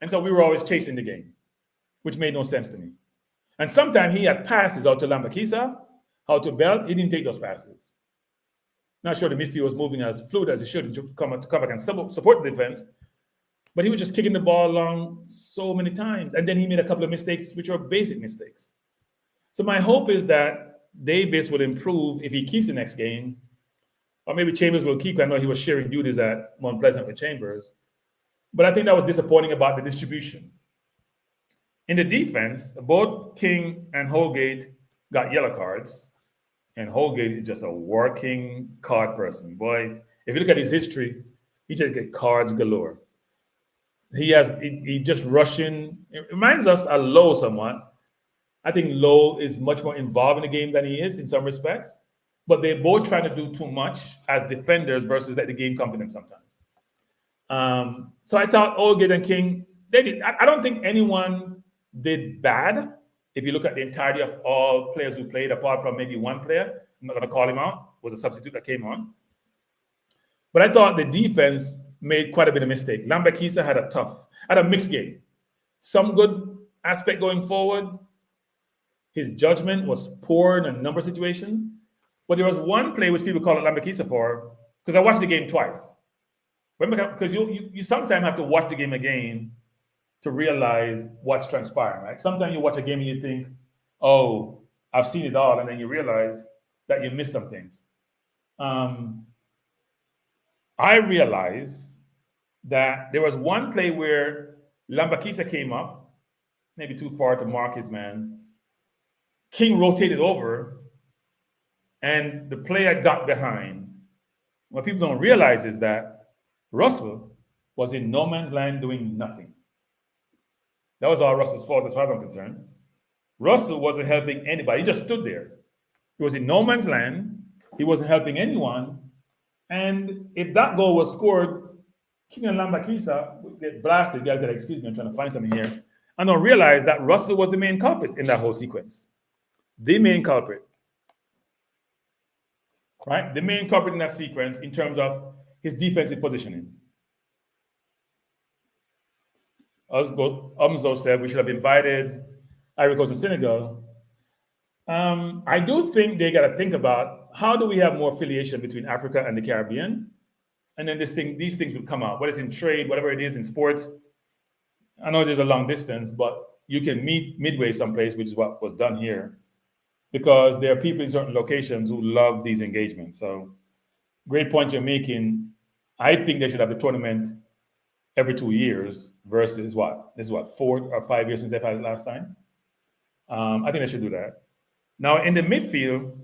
And so we were always chasing the game, which made no sense to me. And sometimes he had passes out to Lambakisa, out to Bell. He didn't take those passes. Not sure the midfield was moving as fluid as it should to come back and support the defense. But he was just kicking the ball along so many times. And then he made a couple of mistakes, which are basic mistakes. So my hope is that Davis will improve if he keeps the next game. Or maybe Chambers will keep. I know he was sharing duties at Mount Pleasant with Chambers. But I think that was disappointing about the distribution. In the defense, both King and Holgate got yellow cards, and Holgate is just a working card person. Boy, if you look at his history, he just get cards galore. He just rushing. It reminds us of Lowe somewhat. I think Lowe is much more involved in the game than he is in some respects, but they're both trying to do too much as defenders versus let the game come to them sometimes. So I thought Holgate and King, they did. I don't think anyone did bad. If you look at the entirety of all players who played, apart from maybe one player, I'm not going to call him out, was a substitute that came on. But I thought the defense made quite a bit of mistake. Lambakisa had a mixed game. Some good aspect going forward. His judgment was poor in a number of situations. But there was one play which people call it Lambakisa for, because I watched the game twice. Because you sometimes have to watch the game again to realize what's transpiring, right? Sometimes you watch a game and you think, oh, I've seen it all, and then you realize that you missed some things. I realized that there was one play where Lambakisa came up, maybe too far to mark his man. King rotated over, and the player got behind. What people don't realize is that Russell was in no man's land doing nothing. That was all Russell's fault as far as I'm concerned. Russell wasn't helping anybody. He just stood there. He was in no man's land. He wasn't helping anyone. And if that goal was scored, King and Lambakisa would get blasted. You guys gotta excuse me, I'm trying to find something here. I don't realize that Russell was the main culprit in that whole sequence. The main culprit. Right? The main culprit in that sequence in terms of his defensive positioning. Umzo said we should have invited Ivory Coast and Senegal. I do think they got to think about how do we have more affiliation between Africa and the Caribbean, and then these things will come out. Whether it's in trade, whatever it is in sports. I know there's a long distance, but you can meet midway someplace, which is what was done here, because there are people in certain locations who love these engagements. So, great point you're making. I think they should have the tournament every 2 years versus what? This is what, 4 or 5 years since they've had it last time? I think they should do that. Now, in the midfield,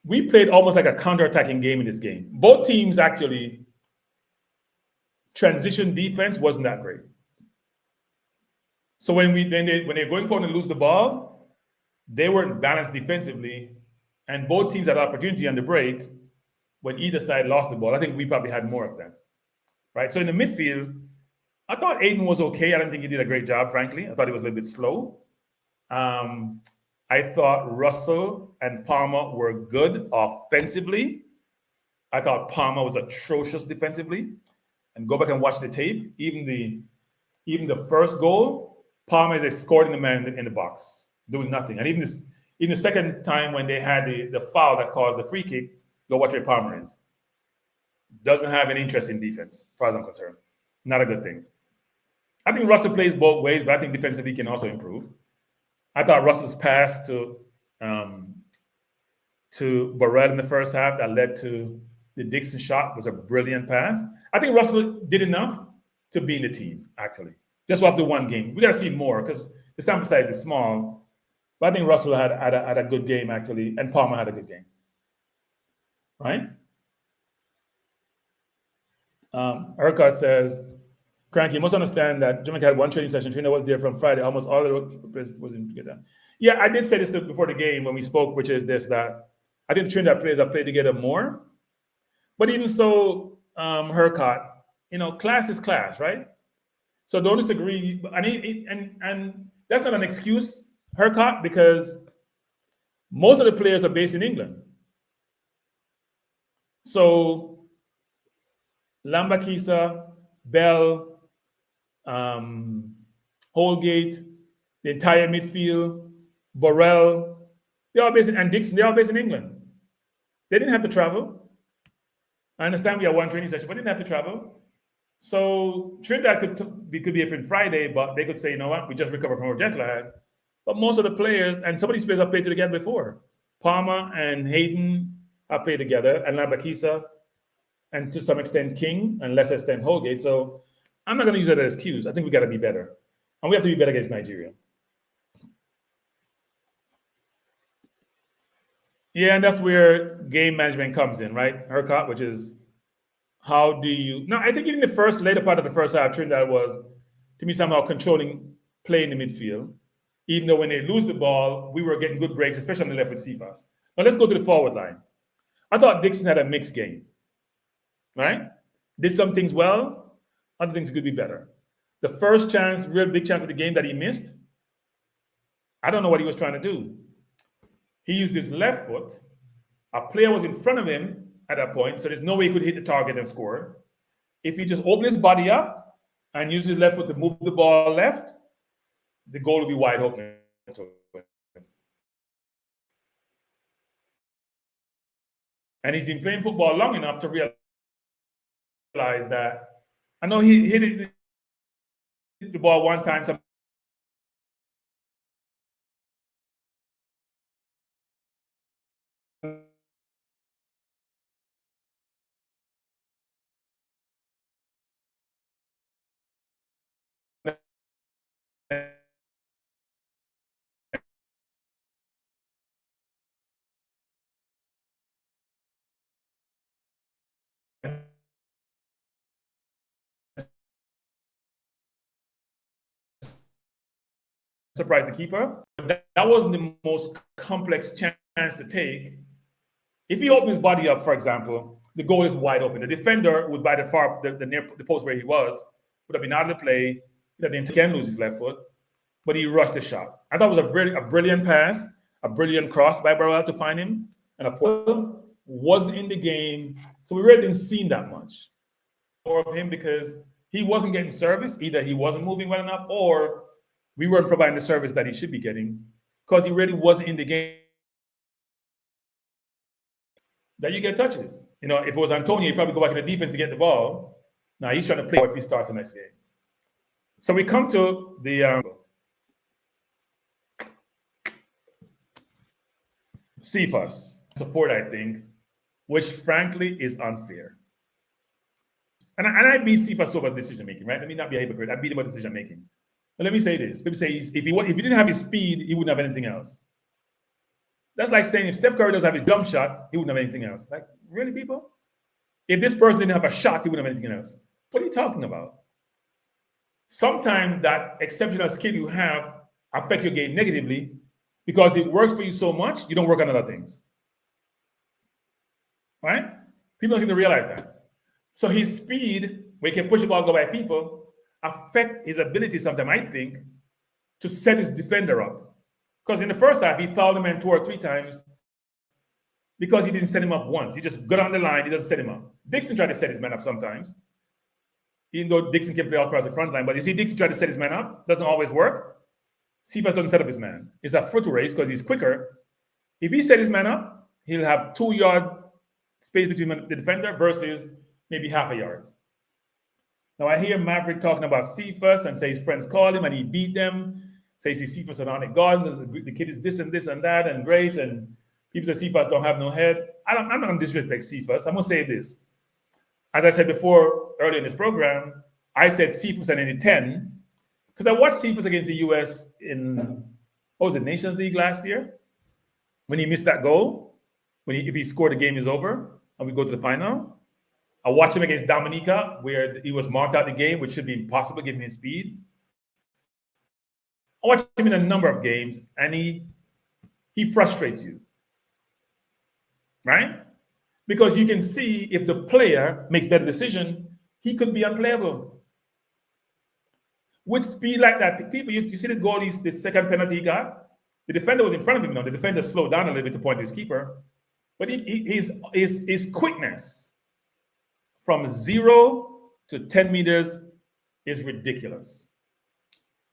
we played almost like a counter-attacking game in this game. Both teams actually, transition defense wasn't that great. So when they're going forward and lose the ball, they weren't balanced defensively, and both teams had opportunity on the break when either side lost the ball. I think we probably had more of them. Right. So in the midfield, I thought Aiden was okay. I don't think he did a great job, frankly. I thought he was a little bit slow. I thought Russell and Palmer were good offensively. I thought Palmer was atrocious defensively. And go back and watch the tape. Even the first goal, Palmer is escorting the man in the box, doing nothing. And even the second time when they had the foul that caused the free kick, go watch where Palmer is. Doesn't have any interest in defense, as far as I'm concerned. Not a good thing. I think Russell plays both ways, but I think defensively he can also improve. I thought Russell's pass to Burrell in the first half that led to the Dixon shot was a brilliant pass. I think Russell did enough to be in the team, actually. Just after one game. We got to see more because the sample size is small. But I think Russell had a good game, actually, and Palmer had a good game. Right? Urquhart says, Cranky, you must understand that Jamaica had one training session. Trinidad was there from Friday. Almost all the players wasn't together. Yeah, I did say this before the game when we spoke, which is this, that I think the Trinidad players have played together more. But even so, Urquhart, class is class, right? So don't disagree. And that's not an excuse, Urquhart, because most of the players are based in England. So Lambakisa, Bell, Holgate, the entire midfield, Burrell, and Dixon, they're all based in England. They didn't have to travel. I understand we had one training session, but they didn't have to travel. So Trinidad could be here for Friday, but they could say, you know what, we just recovered from our jet lag. But most of the players, and some of these players have played together before. Palmer and Hayden have played together, and Lambakisa, and to some extent King, and less extent Holgate. So I'm not going to use that as excuse. I think we got to be better. And we have to be better against Nigeria. Yeah, and that's where game management comes in, right, Hercott, which is how do you... No, I think even the later part of the first half, Trinidad was, to me, somehow controlling play in the midfield. Even though when they lose the ball, we were getting good breaks, especially on the left with Cephas. Now let's go to the forward line. I thought Dixon had a mixed game, right? Did some things well, other things could be better. The first chance, real big chance of the game that he missed, I don't know what he was trying to do. He used his left foot. A player was in front of him at that point, so there's no way he could hit the target and score. If he just opened his body up and used his left foot to move the ball left, the goal would be wide open. And he's been playing football long enough to realize that. I know he hit the ball one time. Surprise the keeper. That wasn't the most complex chance to take. If he opened his body up, for example, the goal is wide open. The defender would, by the near the post where he was, would have been out of the play. He can lose his left foot, but he rushed the shot. I thought it was a brilliant pass, a brilliant cross by Burrell to find him, and a Portland wasn't in the game, so we really didn't see that much more of him because he wasn't getting service. Either he wasn't moving well enough, or we weren't providing the service that he should be getting because he really wasn't in the game. That you get touches. If it was Antonio, he'd probably go back in the defense to get the ball. Now he's trying to play if he starts the next game. So we come to the Cephas support, I think, which frankly is unfair. And I beat Cephas over decision making, right? Let me not be a hypocrite. I beat him over decision making. But let me say this. People say if he didn't have his speed, he wouldn't have anything else. That's like saying if Steph Curry doesn't have his jump shot, he wouldn't have anything else. Like, really, people? If this person didn't have a shot, he wouldn't have anything else. What are you talking about? Sometimes that exceptional skill you have affects your game negatively because it works for you so much, you don't work on other things. Right? People don't seem to realize that. So his speed, where he can push the ball, go by people, affect his ability sometimes, I think, to set his defender up. Because in the first half, he fouled the man 2 or 3 times because he didn't set him up once. He just got on the line, he doesn't set him up. Dixon tried to set his man up sometimes, even though Dixon can play all across the front line. But you see, Dixon tried to set his man up, doesn't always work. Cephas doesn't set up his man. It's a foot race because he's quicker. If he set his man up, he'll have 2-yard space between the defender versus maybe half a yard. Now I hear Maverick talking about Cephas and say his friends called him and he beat them. Say he sees Cephas and on it, God, the kid is this and this and that and great, and people say Cephas don't have no head. I'm not going to disrespect Cephas. I'm going to say this. As I said before, earlier in this program, I said Cephas and any 10 because I watched Cephas against the U.S. in, Nations League last year when he missed that goal. If he scored, the game is over and we go to the final. I watched him against Dominica where he was marked out the game, which should be impossible given his speed. I watched him in a number of games, and he frustrates you, right? Because you can see if the player makes better decision, he could be unplayable. With speed like that, people, you see the goal, the second penalty he got, the defender was in front of him. The defender slowed down a little bit to point to his keeper, but his quickness from 0 to 10 meters is ridiculous.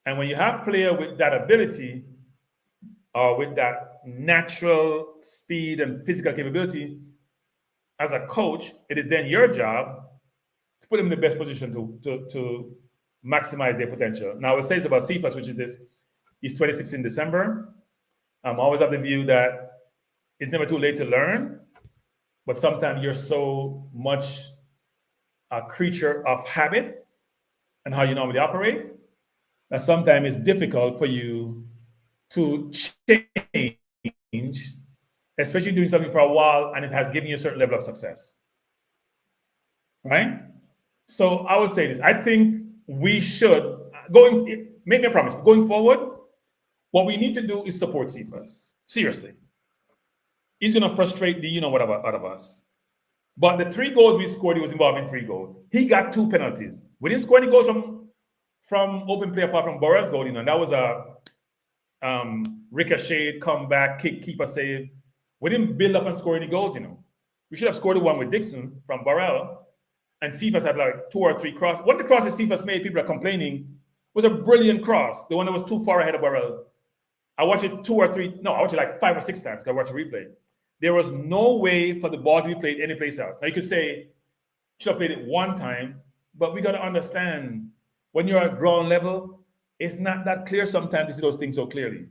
And when you have a player with that ability, or with that natural speed and physical capability, as a coach, it is then your job to put them in the best position to maximize their potential. Now, I would say this about Cephas, which is this: he's 26 in December. I'm always of the view that it's never too late to learn, but sometimes you're so much a creature of habit and how you normally operate that sometimes it's difficult for you to change, especially doing something for a while and it has given you a certain level of success. Right? So I would say this. I think we should make me a promise. Going forward, what we need to do is support Cephas. Seriously. He's gonna frustrate the whatever out of us. But the 3 goals we scored, he was involved in 3 goals. He got 2 penalties. We didn't score any goals from open play apart from Boyz goal, and that was a ricochet, comeback, kick, keeper save. We didn't build up and score any goals, We should have scored the one with Dixon from Burrell, and Cephas had like 2 or 3 crosses. One of the crosses Cephas made, people are complaining, was a brilliant cross. The one that was too far ahead of Burrell. I watched it 2 or 3, no, I watched it like 5 or 6 times because I watched the replay. There was no way for the ball to be played anyplace else. Now you could say, you should have played it 1 time, but we got to understand when you're at ground level, it's not that clear sometimes to see those things so clearly.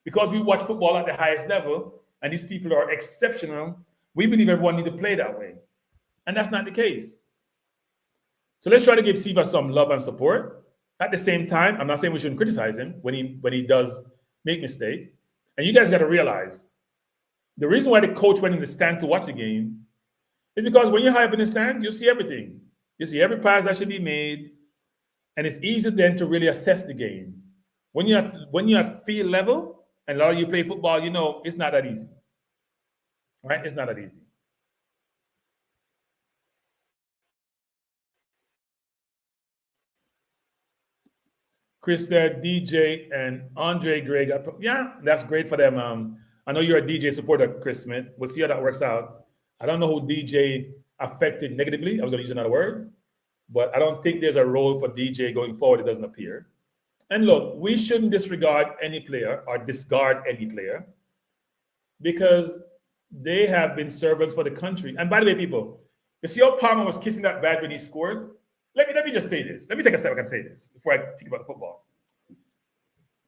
Because we watch football at the highest level, and these people are exceptional, we believe everyone needs to play that way. And that's not the case. So let's try to give Siva some love and support. At the same time, I'm not saying we shouldn't criticize him when he does make mistakes. And you guys got to realize, the reason why the coach went in the stand to watch the game is because when you're high up in the stand, you see everything. You see every pass that should be made, and it's easier then to really assess the game. When you're at field level, and a lot of you play football, it's not that easy. Right? It's not that easy. Chris said DJ and Andre Gray yeah, that's great for them. I know you're a DJ supporter, Chris Smith. We'll see how that works out. I don't know who DJ affected negatively. I was going to use another word, but I don't think there's a role for DJ going forward. It doesn't appear. And look, we shouldn't disregard any player or discard any player because they have been servants for the country. And by the way, people, you see how Palmer was kissing that badge when he scored? Let me just say this. Let me take a step back and say this before I think about football.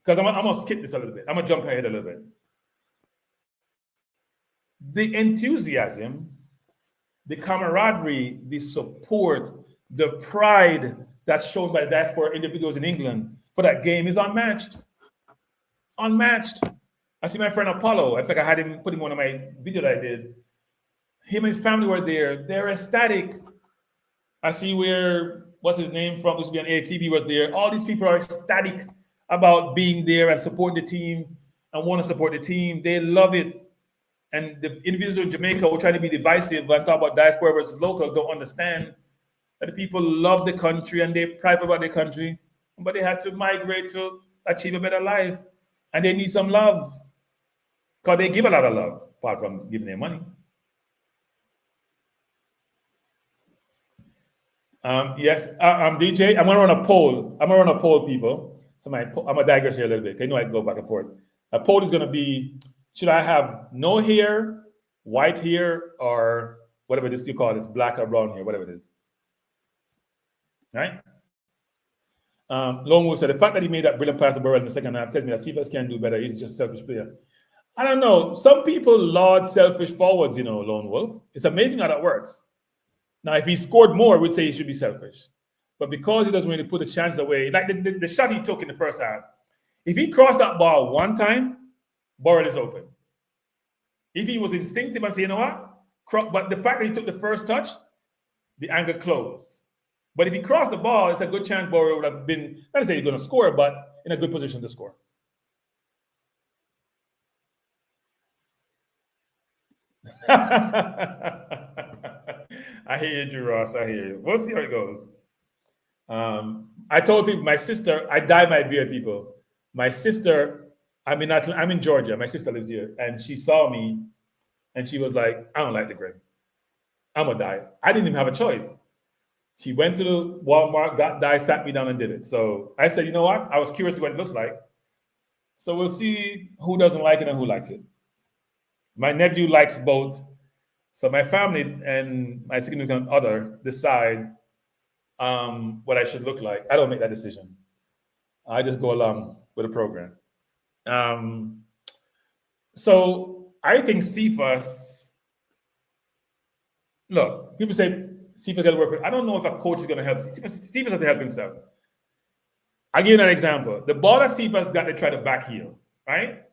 Because I'm going to skip this a little bit. I'm going to jump ahead a little bit. The enthusiasm, the camaraderie, the support, the pride that's shown by the diaspora individuals in England for that game is unmatched. Unmatched. I see my friend Apollo. I think I had him put him on my video that I did. Him and his family were there. They're ecstatic. I see what's his name from, used to be on AFTV, was there. All these people are ecstatic about being there and supporting the team and want to support the team. They love it. And the individuals in Jamaica who are trying to be divisive and talk about diaspora versus local don't understand that the people love the country and they're proud about their country, but they had to migrate to achieve a better life. And they need some love because they give a lot of love apart from giving their money. Yes, DJ, I'm going to run a poll. I'm going to run a poll, people. So I'm going to digress here a little bit. I know I go back and forth. A poll is going to be, should I have no hair, white hair, or whatever this you call this, black or brown hair, whatever it is. Right? Lone Wolf said, the fact that he made that brilliant pass to Burrell in the second half tells me that Cephas can do better. He's just a selfish player. I don't know. Some people laud selfish forwards, Lone Wolf. It's amazing how that works. Now, if he scored more, we'd say he should be selfish. But because he doesn't really put the chance away, like the shot he took in the first half, if he crossed that ball one time, Burrell is open. If he was instinctive and say, you know what? But the fact that he took the first touch, the angle closed. But if he crossed the ball, it's a good chance Burrell would have been, not to say he's going to score, but in a good position to score. I hear you, Drew Ross. I hear you. We'll see how it goes. I told people, my sister, I dye my beard, people. My sister, I'm in Georgia. My sister lives here. And she saw me and she was like, I don't like the gray. I'm going to dye. I didn't even have a choice. She went to the Walmart, got dye, sat me down and did it. So I said, you know what? I was curious what it looks like. So we'll see who doesn't like it and who likes it. My nephew likes both. So my family and my significant other decide what I should look like. I don't make that decision. I just go along with the program. So I think Cephas, look, people say Cephas got to work with. I don't know if a coach is going to help. Cephas has to help himself. I'll give you an example. The ball that Cephas got, they try to back heel, right?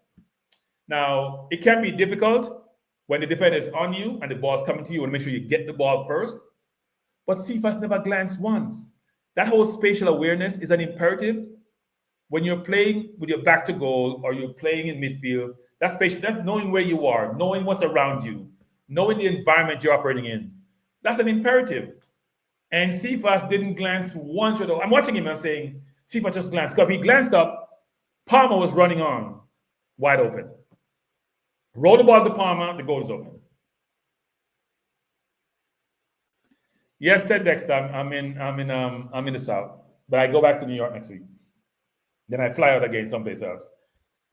Now, it can be difficult when the defender is on you and the ball's coming to you, and make sure you get the ball first. But Cephas never glanced once. That whole spatial awareness is an imperative when you're playing with your back to goal or you're playing in midfield. That's spatial, that's knowing where you are, knowing what's around you, knowing the environment you're operating in. That's an imperative. And Cephas didn't glance once. I'm watching him and I'm saying, Cephas just glanced. Because if he glanced up, Palmer was running on, wide open. Roll the ball to Palmer, the goal is open. Yes, Ted Dexter, I'm in the South, but I go back to New York next week. Then I fly out again someplace else.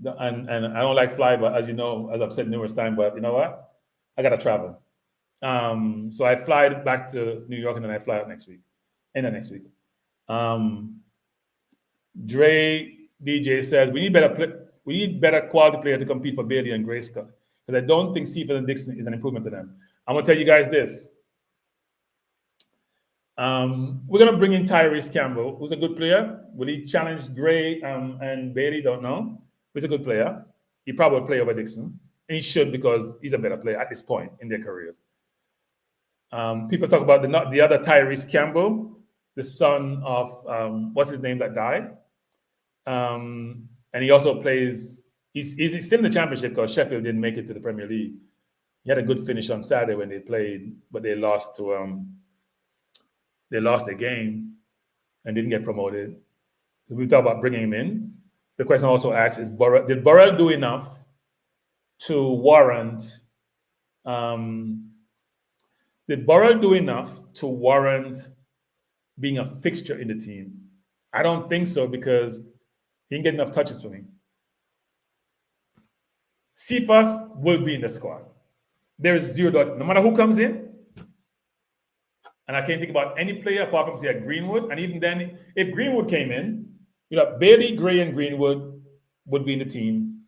And I don't like fly, but as you know, as I've said numerous times, but you know what? I gotta travel. So I fly back to New York and then I fly out next week. And then next week. Dre DJ says we need better quality player to compete for Bailey and Gray Scott. Because I don't think Cephas and Dixon is an improvement to them. I'm gonna tell you guys this. We're gonna bring in Tyrese Campbell, who's a good player. Will he challenge Gray and Bailey? Don't know. He's a good player. He probably will play over Dixon. And he should, because he's a better player at this point in their careers. People talk about the other Tyrese Campbell, the son of what's his name that died. And he also plays, he's still in the championship because Sheffield didn't make it to the Premier League. He had a good finish on Saturday when they played, but they lost to they lost the game and didn't get promoted. We talk about bringing him in. The question also asks is, did Burrell do enough to warrant? Did Burrell do enough to warrant being a fixture in the team? I don't think so, because he didn't get enough touches for me. Cephas will be in the squad. There is zero doubt. No matter who comes in, and I can't think about any player apart from, say, Greenwood. And even then, if Greenwood came in, you know, Bailey, Gray, and Greenwood would be in the team.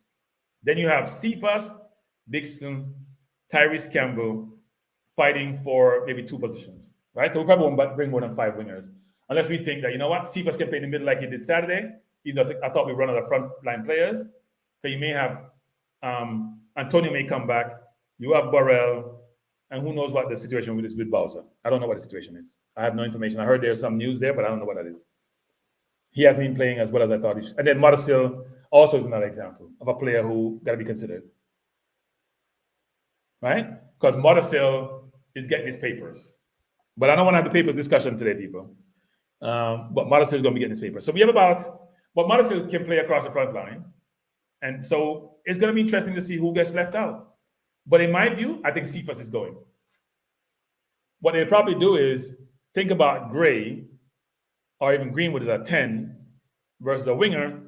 Then you have Cephas, Dixon, Tyrese Campbell fighting for maybe two positions, right? So we probably won't bring more than 5 wingers. Unless we think that, you know what, Cephas can play in the middle like he did Saturday. Even though I thought we run out of front line players. So you may have Antonio may come back. You have Burrell. And who knows what the situation with Bowser. I don't know what the situation is. I have no information. I heard there's some news there, but I don't know what that is. He hasn't been playing as well as I thought he should. And then Mothersill also is another example of a player who got to be considered. Right? Because Mothersill is getting his papers. But I don't want to have the papers discussion today, people. But Mothersill is going to be getting his papers. So we have but Mothersill can play across the front line. And so it's going to be interesting to see who gets left out. But in my view, I think Cephas is going. What they'll probably do is think about Gray or even Greenwood as a 10 versus a winger.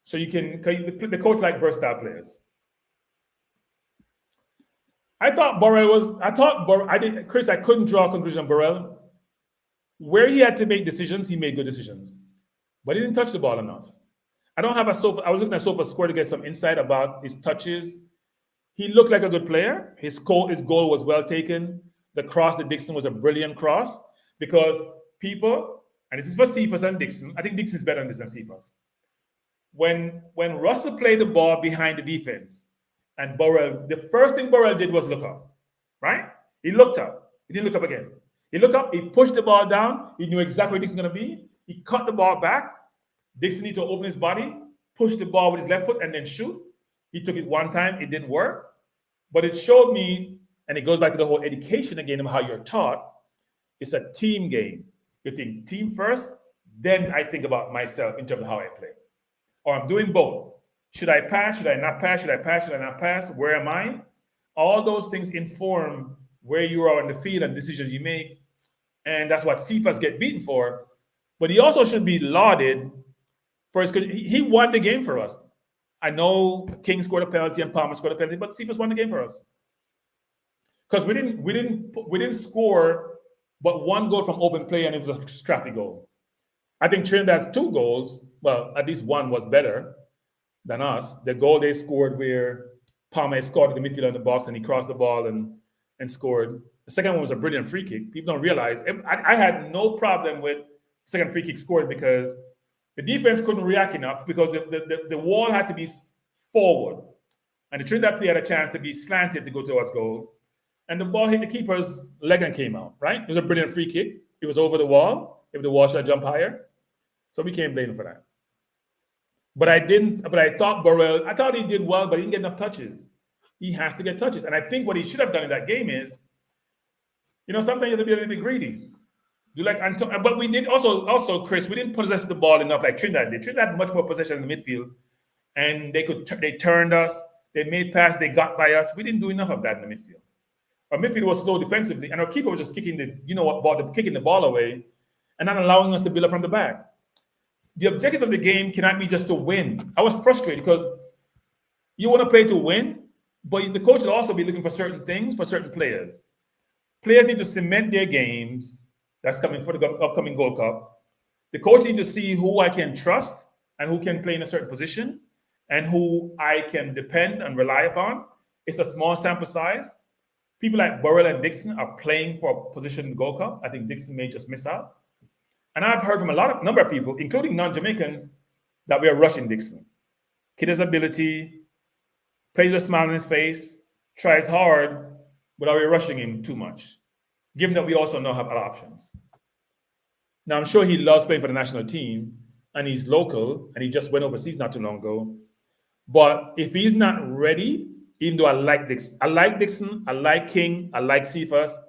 So you can, the coach like versatile players. Chris, I couldn't draw a conclusion on Burrell. Where he had to make decisions, he made good decisions. But he didn't touch the ball enough. I was looking at Sofa Score to get some insight about his touches. He looked like a good player. His goal was well taken. The cross to Dixon was a brilliant cross, because people, and this is for Cephas and Dixon, I think Dixon's better than this than Cephas. When Russell played the ball behind the defense, and Burrell, the first thing Burrell did was look up, right? He looked up. He didn't look up again. He looked up, he pushed the ball down. He knew exactly where Dixon's going to be. He cut the ball back. Dixon needed to open his body, push the ball with his left foot, and then shoot. He took it one time. It didn't work. But it showed me, and it goes back to the whole education again of how you're taught. It's a team game. You think team first, then I think about myself in terms of how I play. Or I'm doing both. Should I pass? Should I not pass? Should I pass? Should I not pass? Where am I? All those things inform where you are on the field and decisions you make. And that's what Cephas get beaten for. But he also should be lauded for his, he won the game for us. I know King scored a penalty and Palmer scored a penalty, but Cephas won the game for us. Because we didn't score but one goal from open play, and it was a scrappy goal. I think Trinidad's 2 goals, well, at least one was better than us. The goal they scored where Palmer scored in the midfield of the box and he crossed the ball and scored. The second one was a brilliant free kick. People don't realize. I had no problem with the second free kick scored, because The defense couldn't react enough because the wall had to be forward. And the Trinidad player had a chance to be slanted to go towards goal. And the ball hit the keeper's leg and came out, right? It was a brilliant free kick. It was over the wall. If the wall should have jumped higher. So we can't blame him for that. But I thought he did well, but he didn't get enough touches. He has to get touches. And I think what he should have done in that game is, sometimes you have to be a little bit greedy. But we did also, Chris, we didn't possess the ball enough like Trinidad did. Trinidad had much more possession in the midfield. And they turned us, they made passes, they got by us. We didn't do enough of that in the midfield. Our midfield was slow defensively, and our keeper was just kicking the ball away and not allowing us to build up from the back. The objective of the game cannot be just to win. I was frustrated because you want to play to win, but the coach will also be looking for certain things for certain players. Players need to cement their games. That's coming for the upcoming Gold Cup. The coach needs to see who I can trust and who can play in a certain position and who I can depend and rely upon. It's a small sample size. People like Burrell and Dixon are playing for a position in the Gold Cup. I think Dixon may just miss out. And I've heard from a number of people, including non-Jamaicans, that we are rushing Dixon. Kid has ability, plays with a smile on his face, tries hard, but are we rushing him too much? Given that we also now have other options. Now, I'm sure he loves playing for the national team, and he's local, and he just went overseas not too long ago. But if he's not ready, even though I like Dixon, I like King, I like Cephas.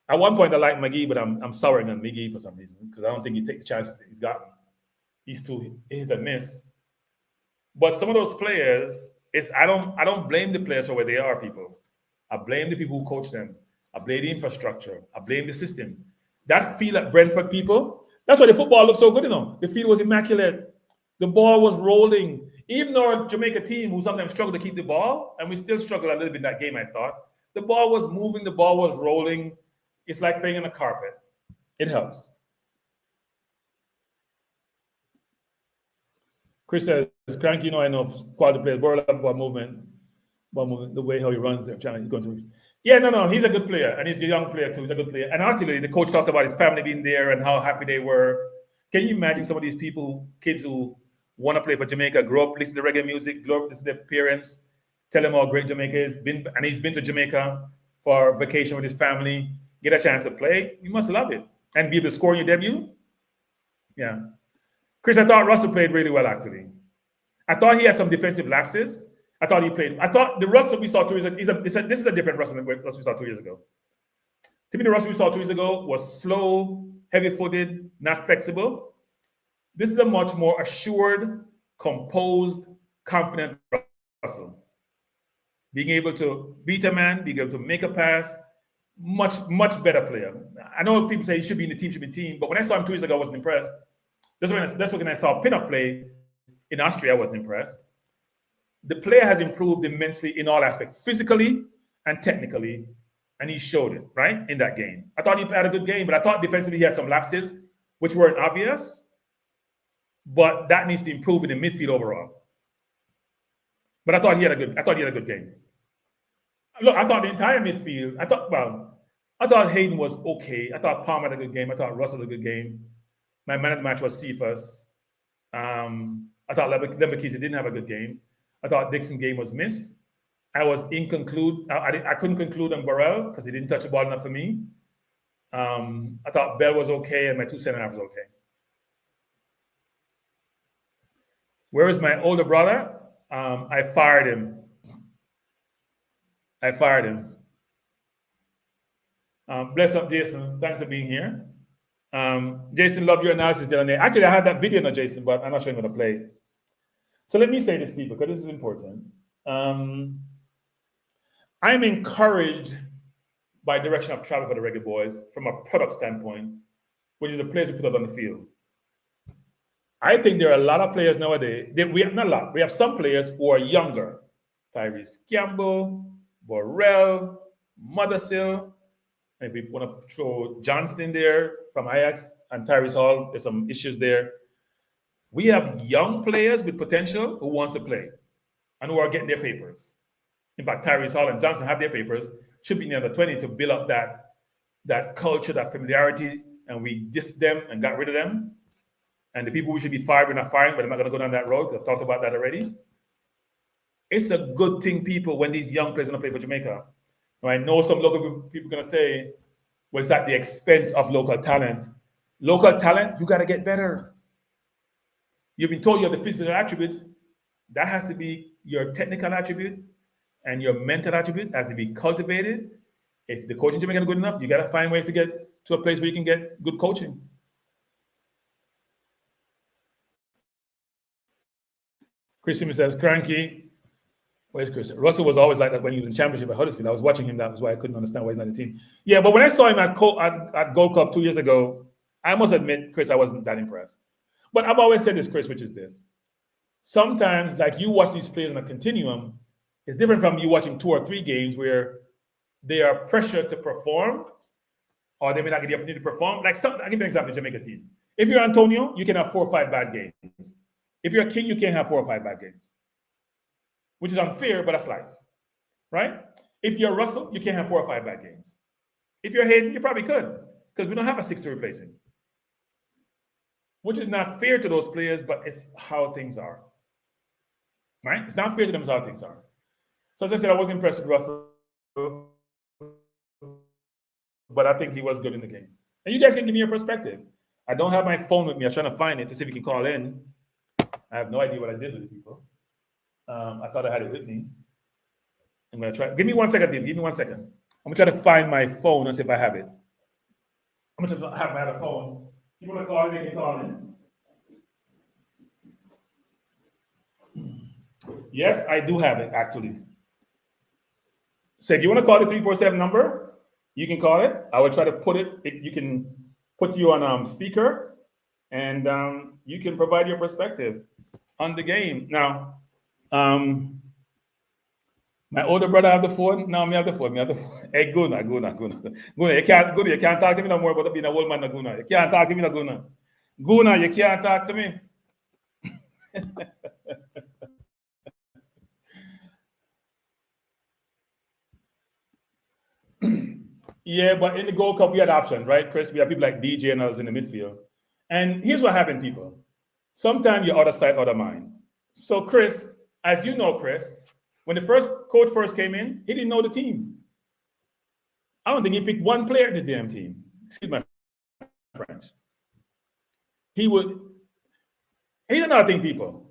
At one point, I like McGee, but I'm souring on McGee for some reason because I don't think he's taking the chances he's gotten. He's too hit and miss. But some of those players, I don't blame the players for where they are, people. I blame the people who coach them. I blame the infrastructure. I blame the system. That field at Brentford, people, that's why the football looked so good, The field was immaculate. The ball was rolling. Even our Jamaica team, who sometimes struggle to keep the ball, and we still struggle a little bit in that game, I thought, the ball was moving, the ball was rolling. It's like playing on a carpet. It helps. Chris says, Cranky, I know quality players, ball movement, the way how he runs the channel, he's going to. Yeah, no, he's a good player, and he's a young player too. He's a good player. And actually, the coach talked about his family being there and how happy they were. Can you imagine some of these kids who want to play for Jamaica, grew up listening to reggae music, grew up listening to their parents, tell him how great Jamaica is, and he's been to Jamaica for vacation with his family, get a chance to play. You must love it. And be able to score in your debut. Yeah. Chris, I thought Russell played really well, actually. I thought he had some defensive lapses. I thought the Russell we saw 2 years ago, this is a different Russell than Russell we saw 2 years ago. To me, the Russell we saw 2 years ago was slow, heavy-footed, not flexible. This is a much more assured, composed, confident Russell. Being able to beat a man, being able to make a pass, much better player. I know people say he should be in the team, but when I saw him 2 years ago, I wasn't impressed. That's when I saw Pinnock play in Austria, I wasn't impressed. The player has improved immensely in all aspects, physically and technically, and he showed it, right, in that game. I thought he had a good game, but I thought defensively he had some lapses, which weren't obvious, but that needs to improve in the midfield overall. But I thought he had a good game. Look, I thought the entire midfield, I thought Hayden was okay. I thought Palmer had a good game. I thought Russell had a good game. My man of the match was Cephas. I thought Lembakisa didn't have a good game. I thought Dixon's game was missed. I couldn't conclude on Burrell because he didn't touch the ball enough for me. I thought Bell was okay and my 2 center-halves was okay. Where is my older brother? I fired him. Bless up, Jason. Thanks for being here. Jason, loved your analysis the other day. Actually, I had that video now, Jason, but I'm not sure I'm going to play it. So let me say this, people, because this is important. I'm encouraged by direction of travel for the Reggae Boyz from a product standpoint, which is the players we put out on the field. I think there are a lot of players nowadays. We have some players who are younger. Tyrese Campbell, Borrell, Mothersill. And if we want to throw Johnston in there from Ajax and Tyrese Hall, there's some issues there. We have young players with potential who wants to play and who are getting their papers. In fact, Tyrese Hall and Johnson have their papers, should be near the 20 to build up that culture, that familiarity, and we dissed them and got rid of them. and the people we should be fired, we're not firing, but I'm not going to go down that road. I've talked about that already. It's a good thing, people, when these young players want to play for Jamaica. Now, I know some local people are going to say, well, it's at the expense of local talent. Local talent, you got to get better. You've been told you have the physical attributes. That has to be your technical attribute, and your mental attribute has to be cultivated. If the coaching Jamaica is good enough, you got to find ways to get to a place where you can get good coaching. Chris Simmons says, cranky. Where's Chris? Russell was always like that when he was in championship at Huddersfield. I was watching him. That was why I couldn't understand why he's not in the team. Yeah, but when I saw him at Gold Cup 2 years ago, I must admit, Chris, I wasn't that impressed. But I've always said this, Chris, which is this. Sometimes, like, you watch these players on a continuum, it's different from you watching 2 or 3 games where they are pressured to perform, or they may not get the opportunity to perform. Like, I'll give you an example of the Jamaica team. If you're Antonio, you can have 4 or 5 bad games. If you're a King, you can't have 4 or 5 bad games, which is unfair, but that's life, right? If you're Russell, you can't have 4 or 5 bad games. If you're Hayden, you probably could, because we don't have a 6 to replace him, which is not fair to those players, but it's how things are, right? It's not fair to them, it's how things are. So as I said, I wasn't impressed with Russell, but I think he was good in the game. And you guys can give me your perspective. I don't have my phone with me. I'm trying to find it to see if you can call in. I have no idea what I did with the people. I thought I had it with me. I'm going to try. Give me 1 second, Dave. Give me 1 second. I'm going to try to find my phone and see if I have it. I'm going to have my other phone. You want to call in, they can call in. Yes, I do have it, actually. So if you want to call the 347 number, you can call it. I will try to put it. You can put you on speaker, and you can provide your perspective on the game. Now, my older brother have the phone. Now me have the phone. Hey, Guna. You can't talk to me no more about being a old man, Guna. You can't talk to me, Guna. Guna, you can't talk to me. Yeah, but in the Gold Cup, we had options, right, Chris? We had people like DJ and others in the midfield. And here's what happened, people. Sometimes you're out of sight, out of mind. So, Chris, as you know, Chris, when the coach first came in, he didn't know the team. I don't think he picked one player in the damn team. Excuse my French. He didn't know how to think, people.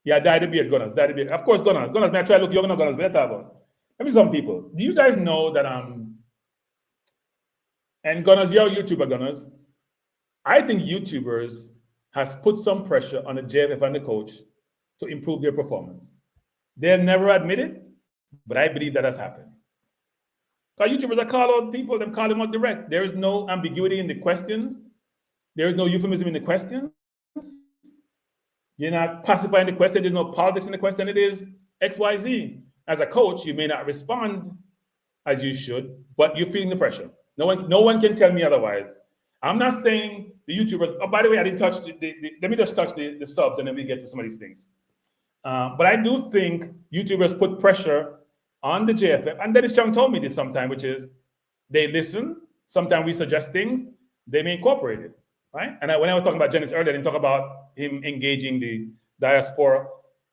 Yeah, Daddy be a Gunners. Of course, Gunners. Gunners, may I try to look young enough, Gunners, better about. Let me some people. Do you guys know that and Gunners, you're YouTuber, Gunners. I think YouTubers has put some pressure on the JFF and the coach to improve their performance. They'll never admit it, but I believe that has happened. Because YouTubers are call out people, them call them out direct. There is no ambiguity in the questions. There is no euphemism in the questions. You're not pacifying the question. There's no politics in the question. It is XYZ. As a coach, you may not respond as you should, but you're feeling the pressure. No one can tell me otherwise. I'm not saying the YouTubers. Oh, by the way, I didn't touch let me just touch the subs, and then we get to some of these things. But I do think YouTubers put pressure on the JFF, and Dennis Chung told me this sometime, which is they listen. Sometimes we suggest things, they may incorporate it, right? And when I was talking about Dennis earlier, I didn't talk about him engaging the diaspora,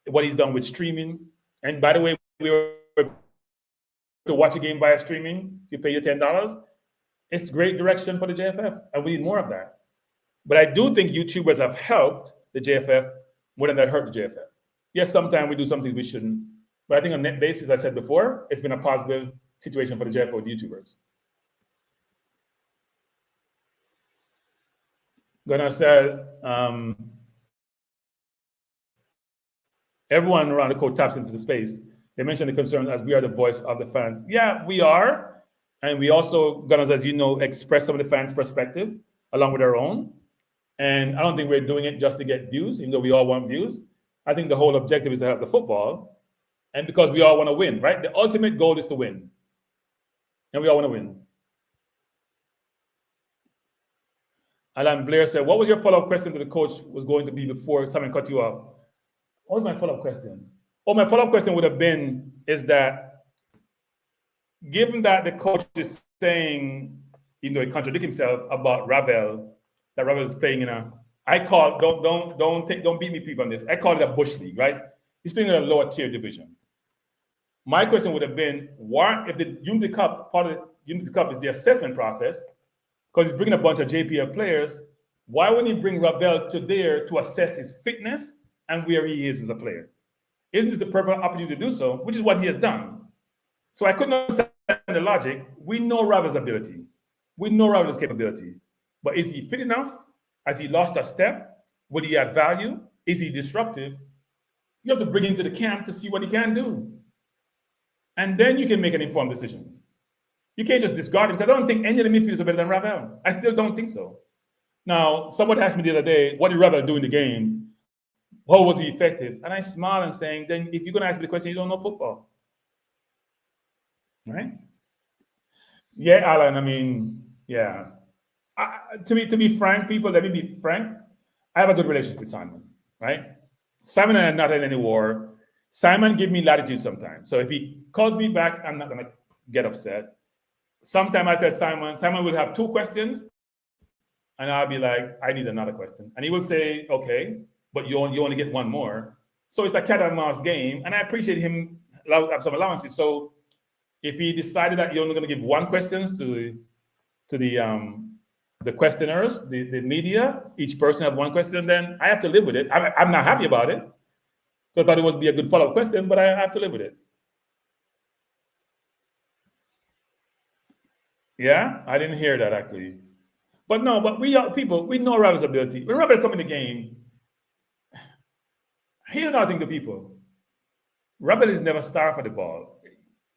what he's done with streaming. And by the way, we were to watch a game via streaming. You pay your $10. It's great direction for the JFF, and we need more of that. But I do think YouTubers have helped the JFF more than they hurt the JFF. Yes, sometimes we do something we shouldn't, but I think on net basis, I said before, it's been a positive situation for the JFF with YouTubers. Gunnar says, everyone around the court taps into the space. They mentioned the concerns as we are the voice of the fans. Yeah, we are. And we also, Gunners, as you know, express some of the fans' perspective along with our own. And I don't think we're doing it just to get views, even though we all want views. I think the whole objective is to have the football. And because we all want to win, right? The ultimate goal is to win. And we all want to win. Alan Blair said, what was your follow-up question to the coach was going to be before someone cut you off? What was my follow-up question? Oh, my follow-up question would have been, is that given that the coach is saying, he contradict himself about Ravel, that Ravel is playing in a I call don't beat me people on this. I call it a bush league, right? He's playing in a lower tier division. My question would have been, why, if the Unity Cup, part of the Unity Cup is the assessment process, because he's bringing a bunch of JPL players, why wouldn't he bring Ravel to there to assess his fitness and where he is as a player? Isn't this the perfect opportunity to do so, which is what he has done? So I couldn't understand the logic. We know Ravel's ability. We know Ravel's capability. But is he fit enough? Has he lost a step? Would he add value? Is he disruptive? You have to bring him to the camp to see what he can do. And then you can make an informed decision. You can't just discard him, because I don't think any of the midfielders are better than Ravel. I still don't think so. Now, somebody asked me the other day, what did Ravel do in the game? How was he effective? And I smile and saying, then if you're going to ask me the question, you don't know football. Right? Yeah, Alan, I mean, yeah. To be frank, people, let me be frank. I have a good relationship with Simon, right? Simon and I are not in any war. Simon give me latitude sometimes. So if he calls me back, I'm not going to get upset. Sometime I tell Simon will have 2 questions, and I'll be like, I need another question. And he will say, okay, but you only get 1 more. So it's a cat and mouse game, and I appreciate him have some allowances. So if he decided that you're only going to give 1 question to the questioners, the media, each person have 1 question, then I have to live with it. I'm not happy about it, because I thought it would be a good follow-up question, but I have to live with it. Yeah, I didn't hear that actually. But no, but we are people, we know Ravel's ability. When Ravel come in the game, here's another thing to people. Ravel is never starved for the ball.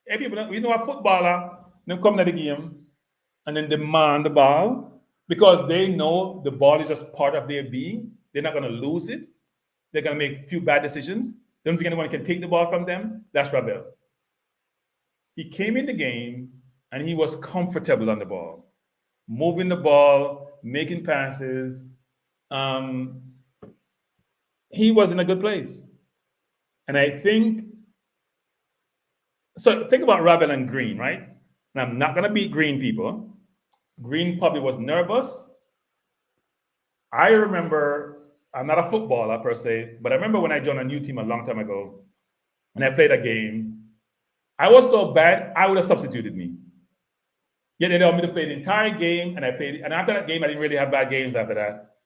Hey, people, we know a footballer, them come to the game and then demand the ball because they know the ball is just part of their being. They're not going to lose it. They're going to make a few bad decisions. They don't think anyone can take the ball from them. That's Ravel. He came in the game and he was comfortable on the ball, moving the ball, making passes. He was in a good place. And I think, so think about Ravel and Green, right? And I'm not going to beat Green people. Green probably was nervous. I remember, I'm not a footballer per se, but I remember when I joined a new team a long time ago, and I played a game, I was so bad, I would have substituted me. Yet they allowed me to play the entire game, and I played. And after that game, I didn't really have bad games after that.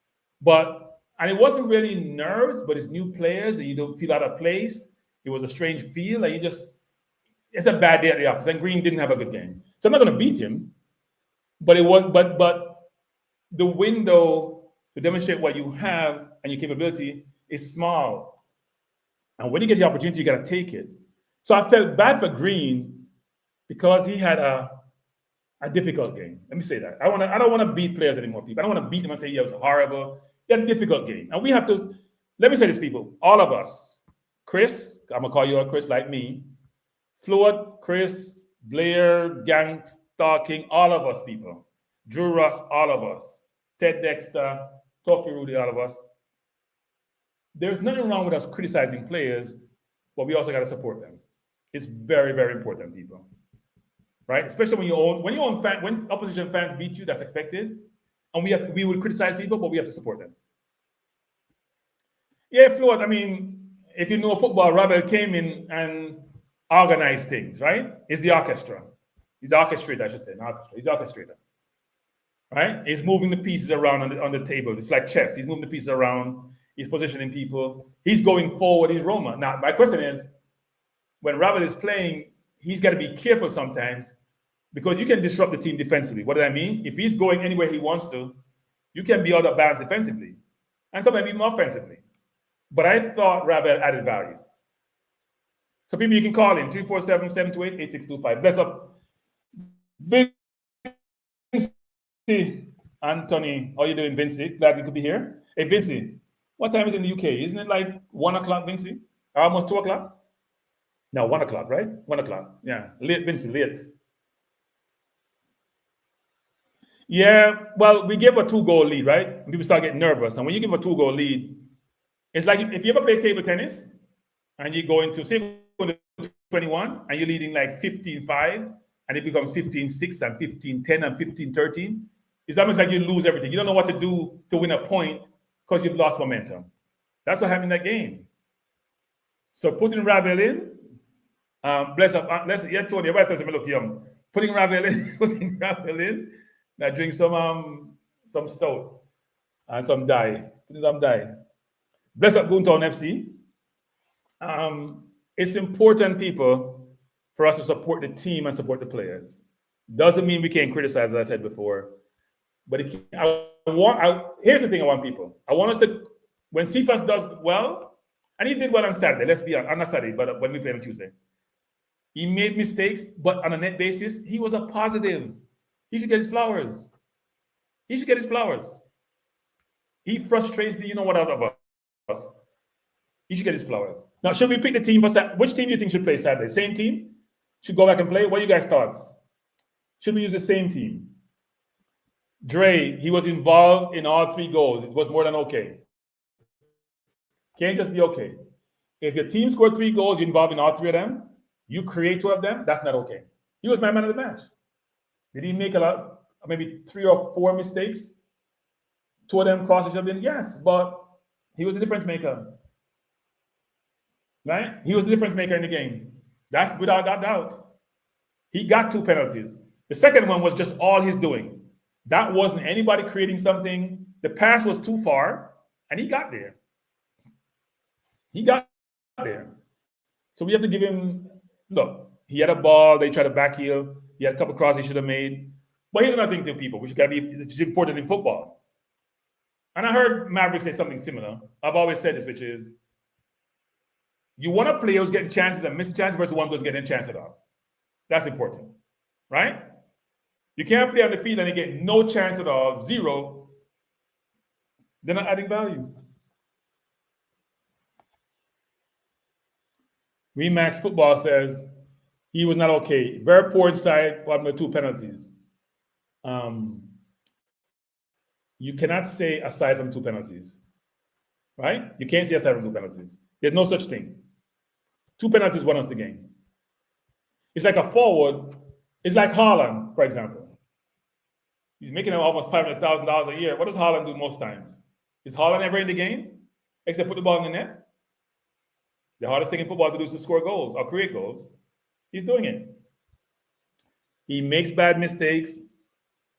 And it wasn't really nerves, but it's new players, and you don't feel out of place. It was a strange feel, and it's a bad day at the office. And Green didn't have a good game, so I'm not going to beat him. But the window to demonstrate what you have and your capability is small. And when you get the opportunity, you got to take it. So I felt bad for Green because he had a difficult game. Let me say that. I don't want to beat players anymore, people. I don't want to beat them and say, yeah, it was horrible. He had a difficult game. And we have to, let me say this, people, all of us, Chris, I'm going to call you a Chris like me, Floyd, Chris, Blair, Gang, Stalking, all of us, people. Drew Ross, all of us. Ted Dexter, Toffee Rudy, all of us. There's nothing wrong with us criticizing players, but we also got to support them. It's very, very important, people. Right? Especially when opposition fans beat you, that's expected. And we will criticize people, but we have to support them. Yeah, Floyd, I mean, if you know football, Ravel came in and organized things, right? He's the orchestra. He's the orchestrator, I should say, not orchestra. He's the orchestrator. Right? He's moving the pieces around on the table. It's like chess. He's moving the pieces around. He's positioning people. He's going forward. He's Roma. Now, my question is, when Ravel is playing, he's got to be careful sometimes because you can disrupt the team defensively. What do I mean? If he's going anywhere he wants to, you can be out of balance defensively and sometimes even offensively. But I thought Ravel added value. So people, you can call in 347-728-8625. Bless up. Vinci, Anthony, how you doing, Vinci? Glad you could be here. Hey, Vinci, what time is it in the UK? Isn't it like 1 o'clock, Vinci? Almost 2 o'clock? No, 1 o'clock, right? 1 o'clock. Yeah, late, Vinci, late. Yeah, well, we gave a 2-goal lead, right? People start getting nervous. And when you give a 2-goal lead, it's like if you ever play table tennis and you go into, say, 21 and you're leading like 15-5 and it becomes 15-6 and 15-10 and 15-13, it's almost like you lose everything. You don't know what to do to win a point because you've lost momentum. That's what happened in that game. So putting Ravel in, bless up, yeah, Tony, everybody tells me look young. Putting Ravel in, now drink some stout and some dye. Putting some dye. Bless up Goontown FC. It's important, people, for us to support the team and support the players. Doesn't mean we can't criticize, as I said before. But here's the thing I want people. I want us to, when Cephas does well, and he did well on Saturday, let's be honest, not Saturday, but when we played on Tuesday. He made mistakes, but on a net basis, he was a positive. He should get his flowers. He should get his flowers. He frustrates the out of us. He should get his flowers. Now, should we pick the team for Saturday? Which team do you think should play Saturday? Same team? Should go back and play? What are you guys' thoughts? Should we use the same team? Dre, he was involved in all 3 goals. It was more than okay. Can't just be okay. If your team scored 3 goals, you're involved in all 3 of them, you create 2 of them, that's not okay. He was my man of the match. Did he make a lot, maybe 3 or 4 mistakes? 2 of them crosses should have been, yes, but he was the difference maker. Right? He was the difference maker in the game. That's without that doubt. He got 2 penalties. The second one was just all he's doing. That wasn't anybody creating something. The pass was too far, and he got there. He got there. So we have to give him, look, he had a ball, they tried to back heel, he had a couple crosses he should have made. But here's another thing to people, which is important in football. And I heard Maverick say something similar. I've always said this, which is, you want a player who's getting chances and missing chances versus one who's getting a chance at all. That's important, right? You can't play on the field and you get no chance at all, 0. They're not adding value. Remax Football says he was not okay. Very poor inside, one with 2 penalties. You cannot say aside from 2 penalties, right? You can't say aside from 2 penalties. There's no such thing. 2 penalties won us the game. It's like a forward. It's like Haaland, for example. He's making almost $500,000 a year. What does Haaland do most times? Is Haaland ever in the game except put the ball in the net? The hardest thing in football to do is to score goals or create goals. He's doing it. He makes bad mistakes.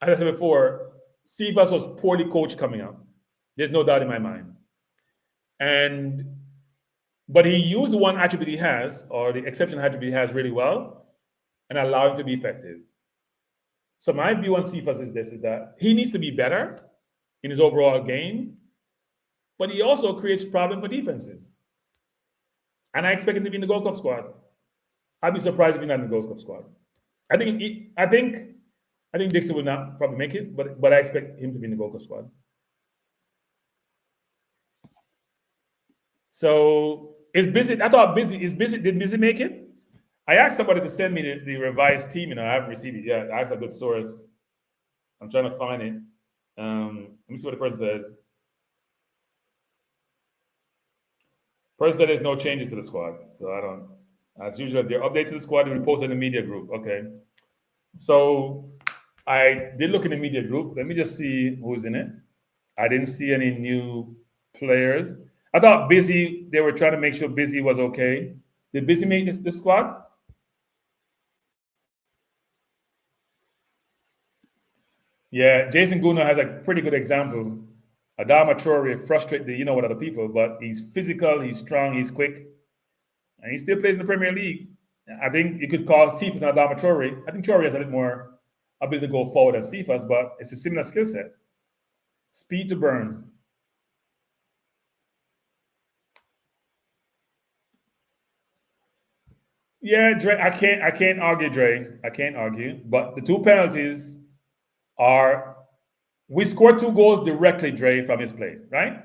As I said before, Cephas was poorly coached coming up. There's no doubt in my mind. But he used the one attribute he has, or the exceptional attribute he has, really well, and allowed him to be effective. So my view on Cephas is this: is that he needs to be better in his overall game, but he also creates problems for defenses. And I expect him to be in the Gold Cup squad. I'd be surprised if he's not in the Gold Cup squad. I think Dixon will not probably make it, but I expect him to be in the Gold Cup squad. So is Busy? I thought Busy did Busy make it? I asked somebody to send me the revised team, I haven't received it yet. I asked a good source. I'm trying to find it. Let me see what the person says. Person said there's no changes to the squad, so I don't. As usual, they're updated to the squad and we post in the media group. Okay, so I did look in the media group. Let me just see who's in it. I didn't see any new players. I thought Busy. They were trying to make sure Busy was okay. Did Busy make this squad? Yeah, Jason Guna has a pretty good example. Adama Traore frustrates the what other people, but he's physical, he's strong, he's quick, and he still plays in the Premier League. I think you could call Cephas and Adama Traore. I think Traore has a little more ability to go forward than Cephas, but it's a similar skill set. Speed to burn. Yeah, Dre, I can't argue, Dre. I can't argue. But the 2 penalties are, we scored 2 goals directly, Dre, from his play, right?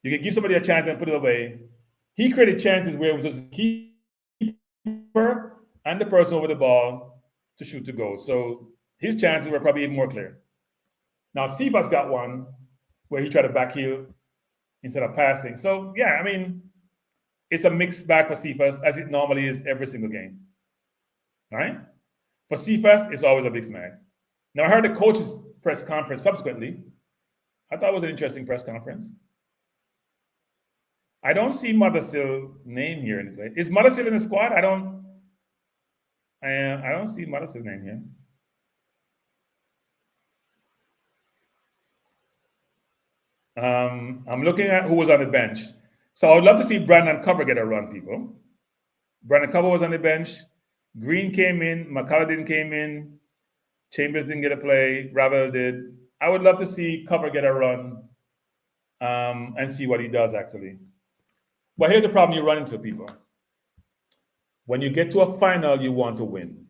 You can give somebody a chance and put it away. He created chances where it was just the keeper and the person over the ball to shoot to go. So his chances were probably even more clear. Now, Cephas got one where he tried to backheel instead of passing. So, yeah, I mean, it's a mixed bag for Cephas, as it normally is every single game. All right? For Cephas, it's always a mixed bag. Now, I heard the coach's press conference subsequently. I thought it was an interesting press conference. I don't see Mothersill name here anyway. Is Mothersill in the squad? I don't see Mothersill name here. I'm looking at who was on the bench. So I would love to see Brandon Cover get a run, people. Brandon Cover was on the bench. Green came in. McCullough came in. Chambers didn't get a play. Ravel did. I would love to see Cover get a run and see what he does, actually. But here's the problem you run into, people. When you get to a final, you want to win.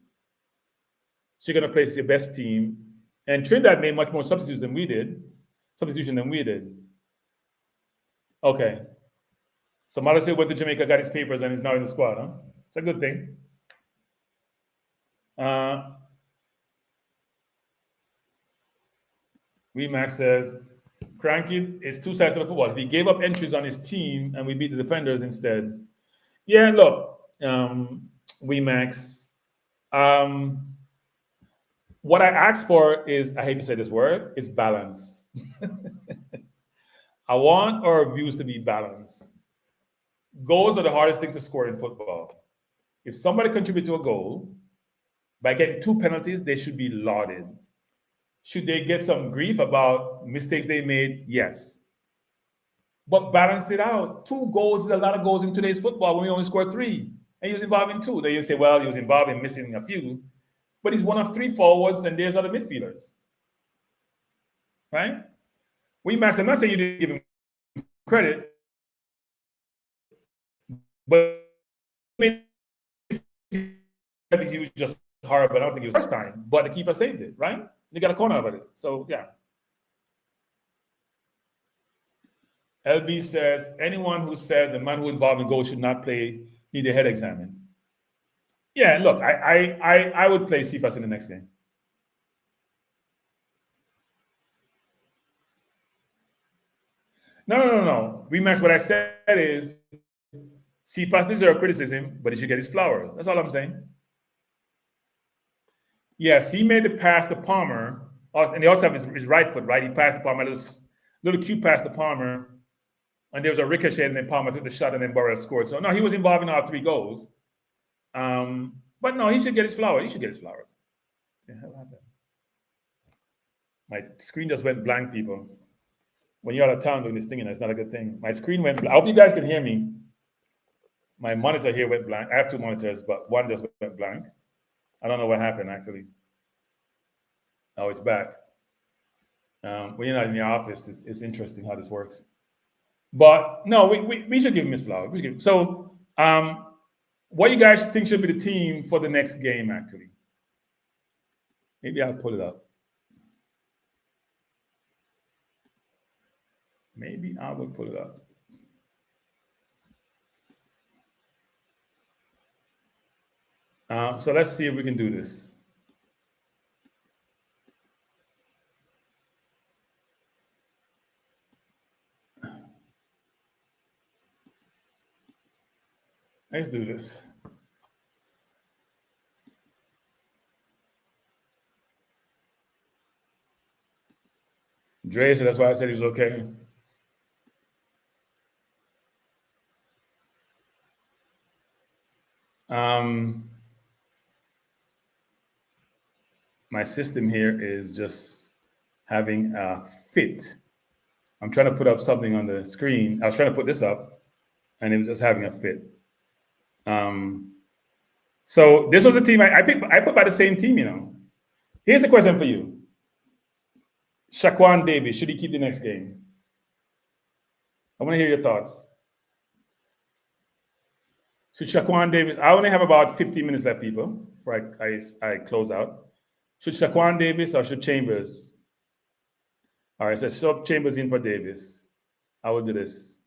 So you're going to place your best team. And Trinidad made much more substitution than we did. Okay. So Mothersill went to Jamaica, got his papers, and is now in the squad. Huh? It's a good thing. Remax says, Cranky is two sides of the football. If he gave up entries on his team and we beat the defenders instead. Yeah, look, Remax. What I asked for is, I hate to say this word, is balance. I want our views to be balanced. Goals are the hardest thing to score in football. If somebody contributes to a goal, by getting 2 penalties, they should be lauded. Should they get some grief about mistakes they made? Yes. But balance it out. 2 goals is a lot of goals in today's football when we only scored 3. And he was involved in 2. Then you say, well, he was involved in missing a few. But he's one of 3 forwards and there's other midfielders. Right? Max, I'm not saying you didn't give him credit, but he was just horrible. I don't think it was the first time, but the keeper saved it, right? They got a corner out of it. So, yeah. LB says, anyone who says the man who involved in goal should not play need a head examined. Yeah, look, I would play Cephas in the next game. No. Remax, what I said is Cephas deserves criticism, but he should get his flowers. That's all I'm saying. Yes, he made the pass to Palmer, and he also have his right foot, right? He passed to Palmer, little cute pass to Palmer, and there was a ricochet, and then Palmer took the shot, and then Burrell scored. So, no, he was involved in all 3 goals. But no, he should get his flowers. He should get his flowers. Yeah, hell happened? My screen just went blank, people. When you're out of town doing this thing, it's not a good thing. My screen went blank. I hope you guys can hear me. My monitor here went blank. I have 2 monitors, but one just went blank. I don't know what happened, actually. Oh, it's back. When you're not in the office, it's interesting how this works. But no, we should give him his flowers. So, what you guys think should be the team for the next game, actually? Maybe I'll pull it up. Maybe I will pull it up. So let's see if we can do this. Let's do this. Dre, so that's why I said he was okay. My system here is just having a fit. I'm trying to put up something on the screen. I was trying to put this up, and it was just having a fit. So this was a team I put by the same team, you know. Here's the question for you. Shaquan Davis, should he keep the next game? I want to hear your thoughts. Should Shaquan Davis, I only have about 15 minutes left, people, before I close out. Should Shaquan Davis or should Chambers? All right, so sub Chambers in for Davis. I will do this.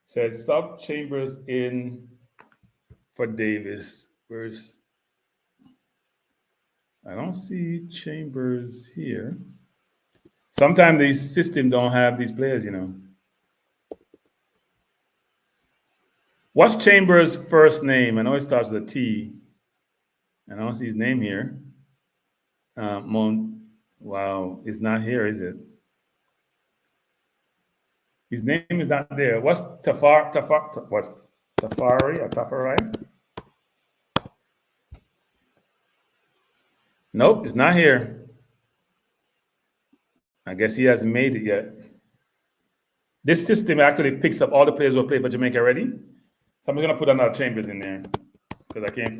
So sub Chambers in for Davis. Where's, I don't see Chambers here. Sometimes these systems don't have these players, you know. What's Chambers' first name? I know it starts with a T. I don't see his name here. Wow, it's not here, is it? His name is not there. What's what's Tafari or Tafari? Nope, it's not here. I guess he hasn't made it yet. This system actually picks up all the players who play for Jamaica already. So I'm going to put another Chambers in there because I can't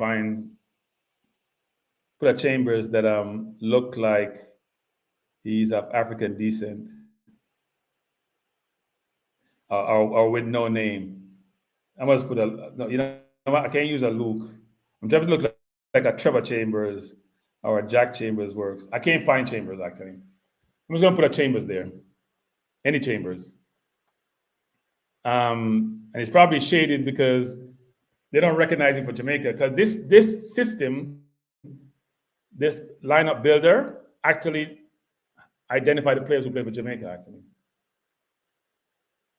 put a Chambers that look like he's of African descent or with no name. I must put I can't use a Luke. I'm trying to look like a Trevor Chambers or a Jack Chambers works. I can't find Chambers actually. I'm just going to put a Chambers there. Any Chambers. And it's probably shaded because they don't recognize him for Jamaica. Because this system, this lineup builder, actually identify the players who play for Jamaica, actually.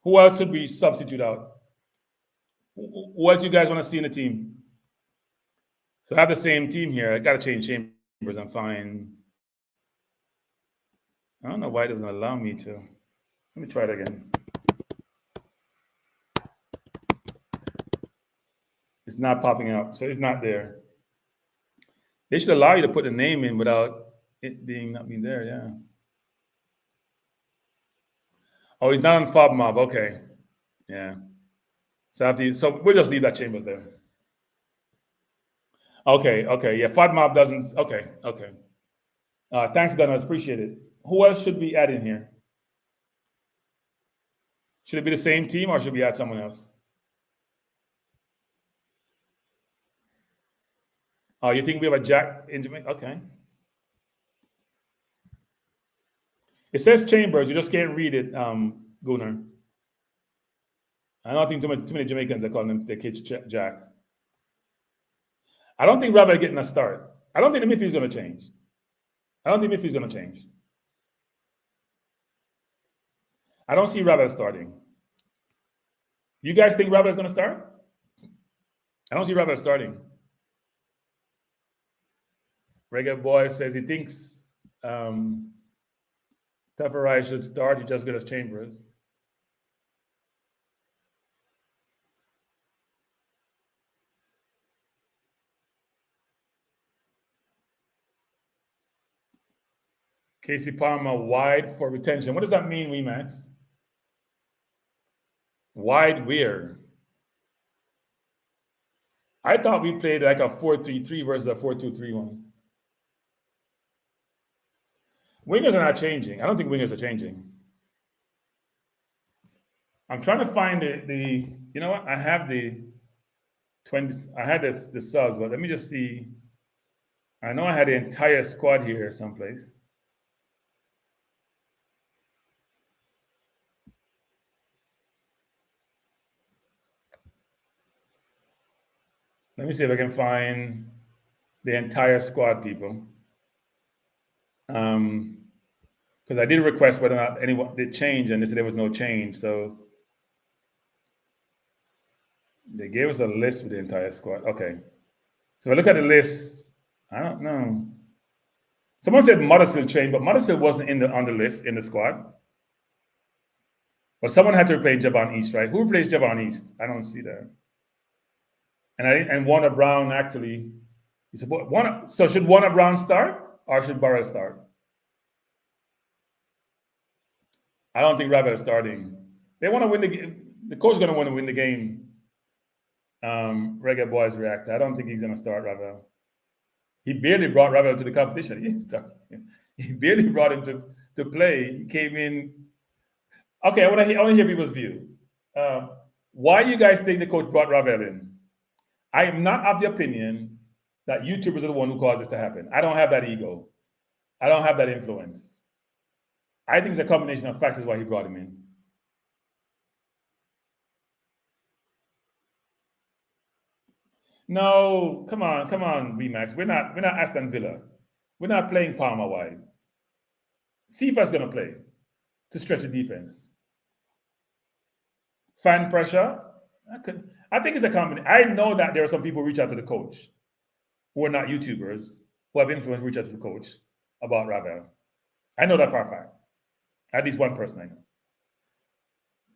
Who else should we substitute out? Who else you guys want to see in the team? So I have the same team here. I got to change Chambers and find. I don't know why it doesn't allow me to. Let me try it again. It's not popping up, so it's not there. They should allow you to put the name in without it not being there, yeah. Oh, he's not on FOBMOB, okay. Yeah. So we'll just leave that Chambers there. Okay, yeah, FOBMOB doesn't, okay. Thanks, Gunners, appreciate it. Who else should we add in here? Should it be the same team or should we add someone else? Oh, you think we have a Jack in Jamaica? Okay. It says Chambers. You just can't read it, Gunnar. I don't think too many Jamaicans are calling them their kids Jack. I don't think Ravel getting a start. I don't think the midfield is going to change. I don't see Ravel starting. You guys think Ravel is going to start? I don't see Ravel starting. Reggae Boy says he thinks Tavares should start. He just got his Chambers. Casey Palmer wide for retention. What does that mean, Remax? Wide where? I thought we played like a 4-3-3 versus a 4-2-3-1. Wingers are not changing. I don't think wingers are changing. I'm trying to find the you know what? I have the 20. I had the subs, but let me just see. I know I had the entire squad here someplace. Let me see if I can find the entire squad, people. Because I did request whether or not anyone did change, and they said there was no change. So they gave us a list with the entire squad. Okay. So if I look at the list, I don't know. Someone said Mothersill changed, but Mothersill wasn't on the list in the squad. But someone had to replace Javon East, right? Who replaced Javon East? I don't see that. And Warner Brown actually. So should Warner Brown start or should Barrett start? I don't think Rabbit is starting. They want to win the game. The coach is going to want to win the game. Reggae Boys react. I don't think he's going to start Ravel. He barely brought Ravel to the competition. He barely brought him to play. He came in. Okay, I want to hear people's view. Why do you guys think the coach brought Ravel in? I am not of the opinion that YouTubers are the one who caused this to happen. I don't have that ego. I don't have that influence. I think it's a combination of factors why he brought him in. No, come on, Remax. We're not Aston Villa. We're not playing Palmer wide. Sifa's gonna play to stretch the defense. Fan pressure. I think it's a combination. I know that there are some people who reach out to the coach who are not YouTubers who have influence reach out to the coach about Ravel. I know that for a fact. At least one person I know.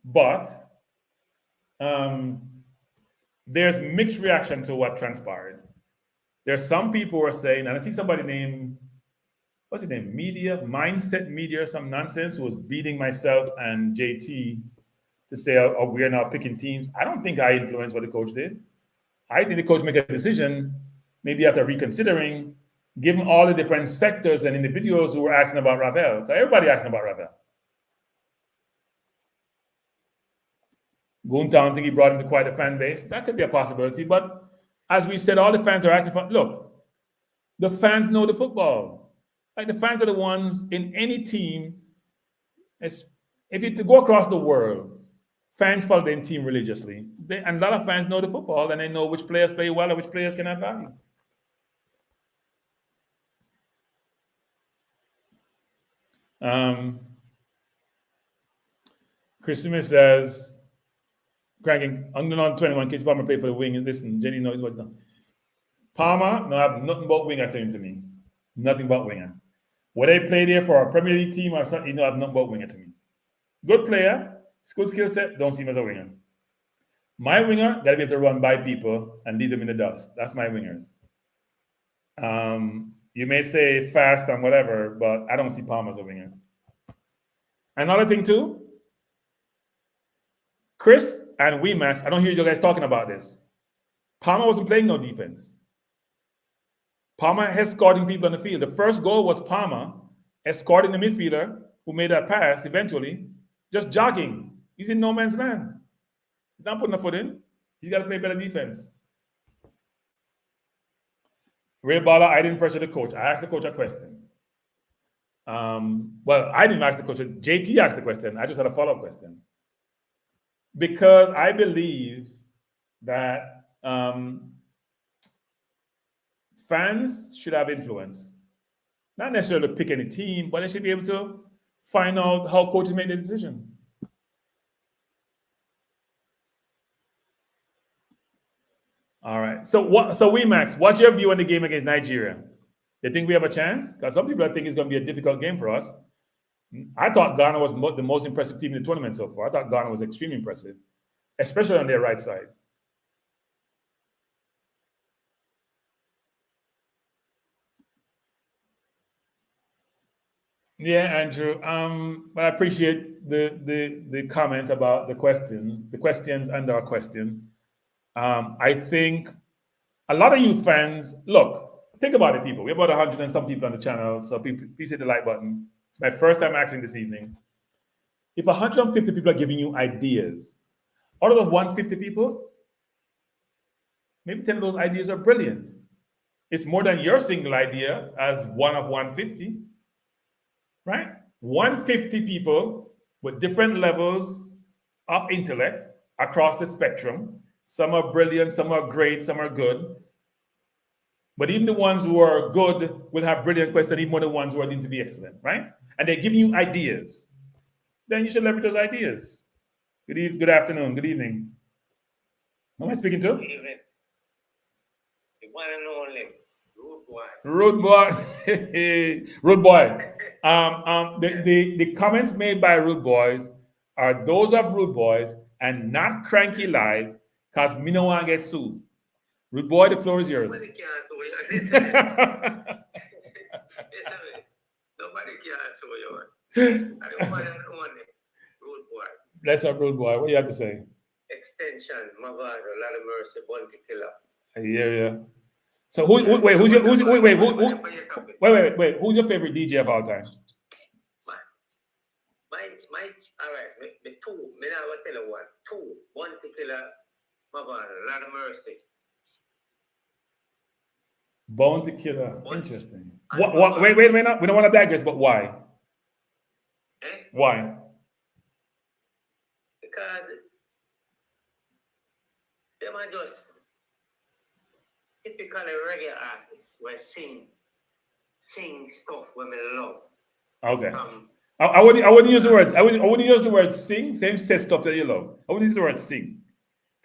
But there's mixed reaction to what transpired. There's some people who are saying, and I see somebody named, what's his name? Mindset Media, or some nonsense, who was beating myself and JT to say, oh, we're now picking teams. I don't think I influenced what the coach did. I think the coach made a decision, maybe after reconsidering, given all the different sectors and individuals who were asking about Ravel. Everybody asking about Ravel. Goontown, I think he brought him to quite a fan base. That could be a possibility. But as we said, all the fans are asking for, look, the fans know the football. Like the fans are the ones in any team. If you go across the world, fans follow their team religiously. And a lot of fans know the football and they know which players play well and which players can add value. Chris Smith says, cranking under 21 kids, Palmer play for the wing. And listen, Jenny knows what's done. Palmer, no, I have nothing but winger to him to me. Nothing but winger. Whether they play there for a Premier League team or something, I have nothing but winger to me. Good player, good skill set, don't see him as a winger. My winger, gotta be able to run by people and leave them in the dust. That's my wingers. You may say fast and whatever, but I don't see Palmer as a winger. Another thing too, Chris and Max, I don't hear you guys talking about this. Palmer wasn't playing no defense. Palmer escorting people on the field. The first goal was Palmer escorting the midfielder who made that pass eventually, just jogging. He's in no man's land. He's not putting a foot in. He's got to play better defense. Ray Baller, I didn't pressure the coach. I asked the coach a question. Well, I didn't ask the coach. JT asked the question. I just had a follow-up question. Because I believe that fans should have influence. Not necessarily pick any team, but they should be able to find out how coaches make the decision. All right. So Max, what's your view on the game against Nigeria? You think we have a chance? Because some people think it's going to be a difficult game for us. I thought Ghana was the most impressive team in the tournament so far. I thought Ghana was extremely impressive, especially on their right side. Yeah, Andrew. But I appreciate the comment about the questions and our question. I think a lot of you fans, look, think about it, people. We have about 100 and some people on the channel, so please hit the like button. It's my first time asking this evening. If 150 people are giving you ideas, out of those 150 people, maybe 10 of those ideas are brilliant. It's more than your single idea as one of 150, right? 150 people with different levels of intellect across the spectrum. Some are brilliant, some are great, some are good. But even the ones who are good will have brilliant questions, even more than the ones who are deemed to be excellent, right? And they're giving you ideas. Then you should leverage those ideas. Good afternoon, good evening. Who am I speaking to? Good evening. The one and only Rude boy. Rude boy. The comments made by Rude Boys are those of Rude Boys and not Cranky Live, because me no want to get sued. Rude boy, the floor is yours. Nobody can sue you. Listen, nobody can sue you. I the one and only Rude Boy. Bless up, Rude Boy. What do you have to say? Extension, Mavado, lot of mercy, Bounty Killer. I hear you. So who's your favorite DJ of all time? My all right, me two, me now I tell you one. Two, Bounty Killer, Mavado, lot of mercy. Bounty Killer. Interesting. What, wait a minute. We don't want to digress, but why? Why? Because them are just typically reggae artists where sing stuff when we love. Okay. I wouldn't use the word. I wouldn't use the word sing. Same say stuff that you love. I wouldn't use the word sing.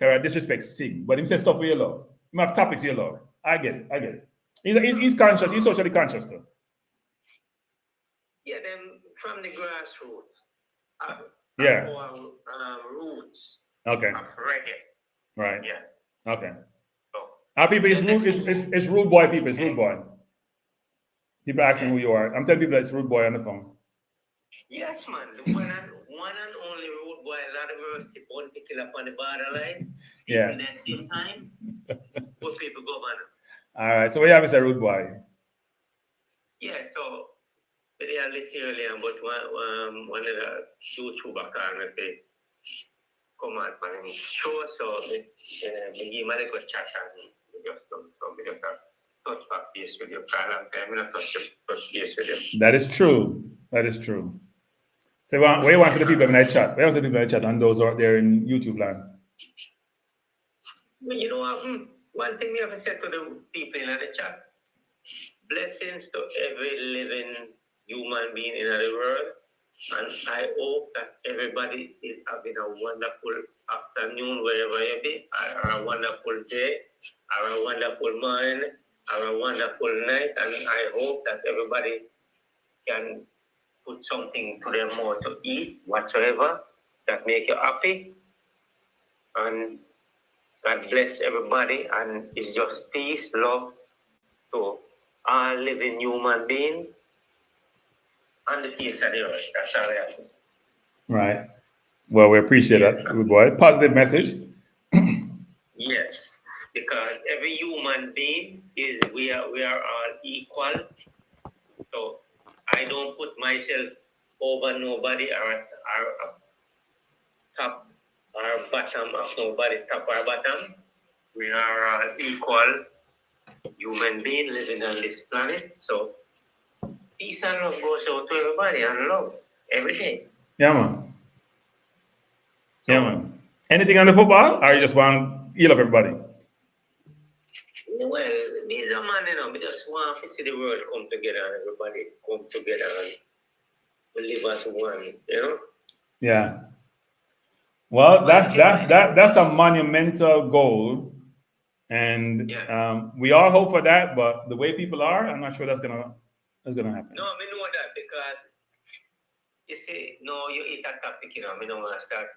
Okay, I disrespect sing, but him say stuff you love. Him have topics you love. I get it. He's conscious. He's socially conscious too. Yeah, them from the grassroots. Yeah. Roots Okay. of reggae. Right. Yeah. Okay. So, Our people, it's rude boy people. It's rude boy. People asking who you are. I'm telling people it's rude boy on the phone. yes, man. The one and only rude boy. A lot of us want to kill up on the borderline. Yeah. At the same time, what people go on. All right. So we have is a rude boy. Yeah. So they are listening earlier, but one of the YouTuber called me say, come on, man, show us so we give my little chat and we just touch back base with your call and I'm not touch base with you. That is true. That is true. So where you want to the people in that chat? Where want the people in the chat and those out there in YouTube land? You know what? One thing we have said to the people in the chat: blessings to every living human being in the world. And I hope that everybody is having a wonderful afternoon wherever you be, or a wonderful day, or a wonderful morning, or a wonderful night. And I hope that everybody can put something to their mouth to eat, whatsoever, that make you happy. And God bless everybody. And it's just peace, love to all living human beings on the face of the earth. That's all I have to say. Right. Well, we appreciate that, good boy. Positive message. Yes, because every human being we are all equal. So I don't put myself over nobody or top or bottom of nobody, top or bottom. We are all equal human being living on this planet. So peace and love goes out to everybody and love every day. Yeah, man. Yeah, man. Anything on the football, or you just want to heal up everybody? Well, me as a man, we just want to see the world come together and everybody come together and we live as one, Yeah. Well, that's a monumental goal, and we all hope for that. But the way people are, I'm not sure that's gonna happen. No, I know that because you see, no, you eat a topic, I don't want to start.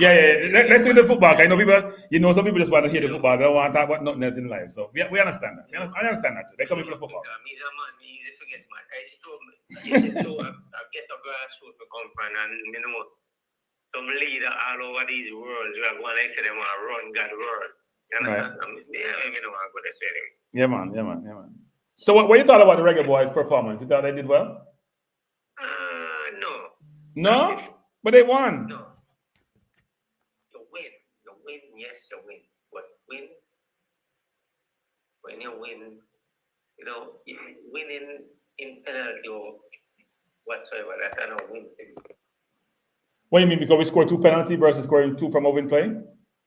Let's do the football. I know people, some people just want to hear the football. They don't want to talk about nothing else in life. So we understand that. I understand that too. They come in for the football. Me as a man, me easy to get mad. I get a grassroots to come from, and some leader all over these worlds who are going to say they want to run God's world. You understand? Right. I don't want to go to say it. Yeah, man. So what you thought about the Reggae Boys' performance? You thought they did well? No. No? But they won. No. You win, yes, you win. But when you win, winning in penalty or whatsoever, that's not a win. What do you mean? Because we scored 2 penalty versus scoring 2 from open play?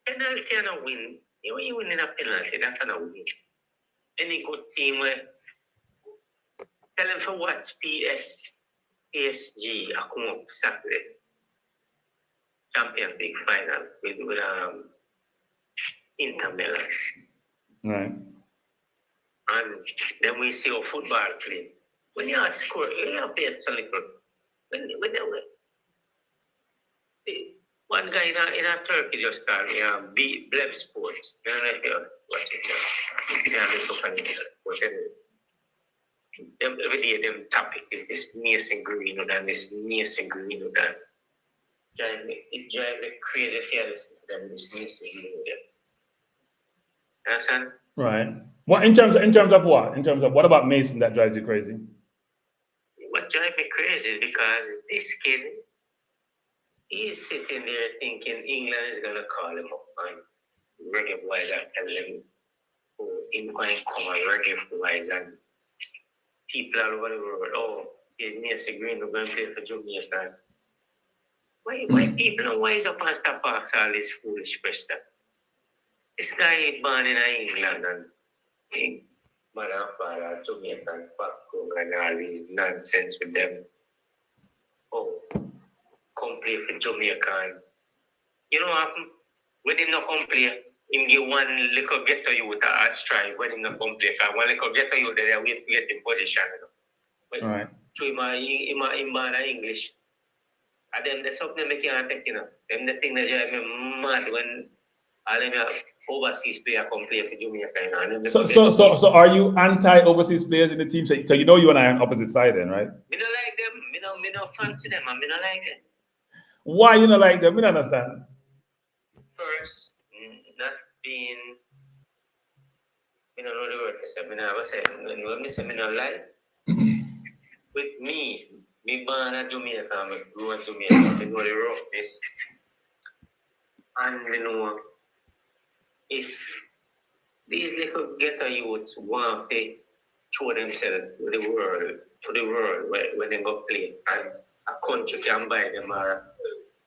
Penalty cannot win. When you win in a penalty, that's not a win. Any good team where tell them for what PSG are come up Saturday. Champions League final with Inter Milan. Right. And then we see our football play. When you have score, you have played so little. One guy in a Turkey just called me Bleb Sports. You know, like, watch it. You have to look at it. Every day, them topic is this Mason Green and this Mason Green and it drives me crazy if you listen to them, this Mason Green. Understand? Right. What in terms of what? In terms of what about Mason that drives you crazy? What drives me crazy is because this kid, he's sitting there thinking England is gonna call him up and Reggae Boys are telling him he's going to come on Reggae Boys and people all over the world, his Mason Green are going to play for Jamaica. Why people don't wise up and stop asking all this foolish question? This guy is born in England and mother and father Jamaican back home and all these nonsense with them. Come play for Jamaica. You know what happened? When him not come play, him give one little ghetto youth a strike when him not come play. Because one little ghetto youth there wait to get in position. Right. through my English. And then there's something they can't take, Them the thing that drive me mad when all them overseas players come play for Jamaica, So are you anti-overseas players in the team? Because you and I are on opposite side then, right? Me don't like them. Me don't fancy them, and me don't like them. Why you not like them? We don't understand. First, not being, me don't know the word for say. Me never say. When me say me don't like, with me born in Jamaica, me grew in Jamaica. Me know the roughness, and me know if these little ghetto youths want to show themselves to the world when they go play, and a country can buy them or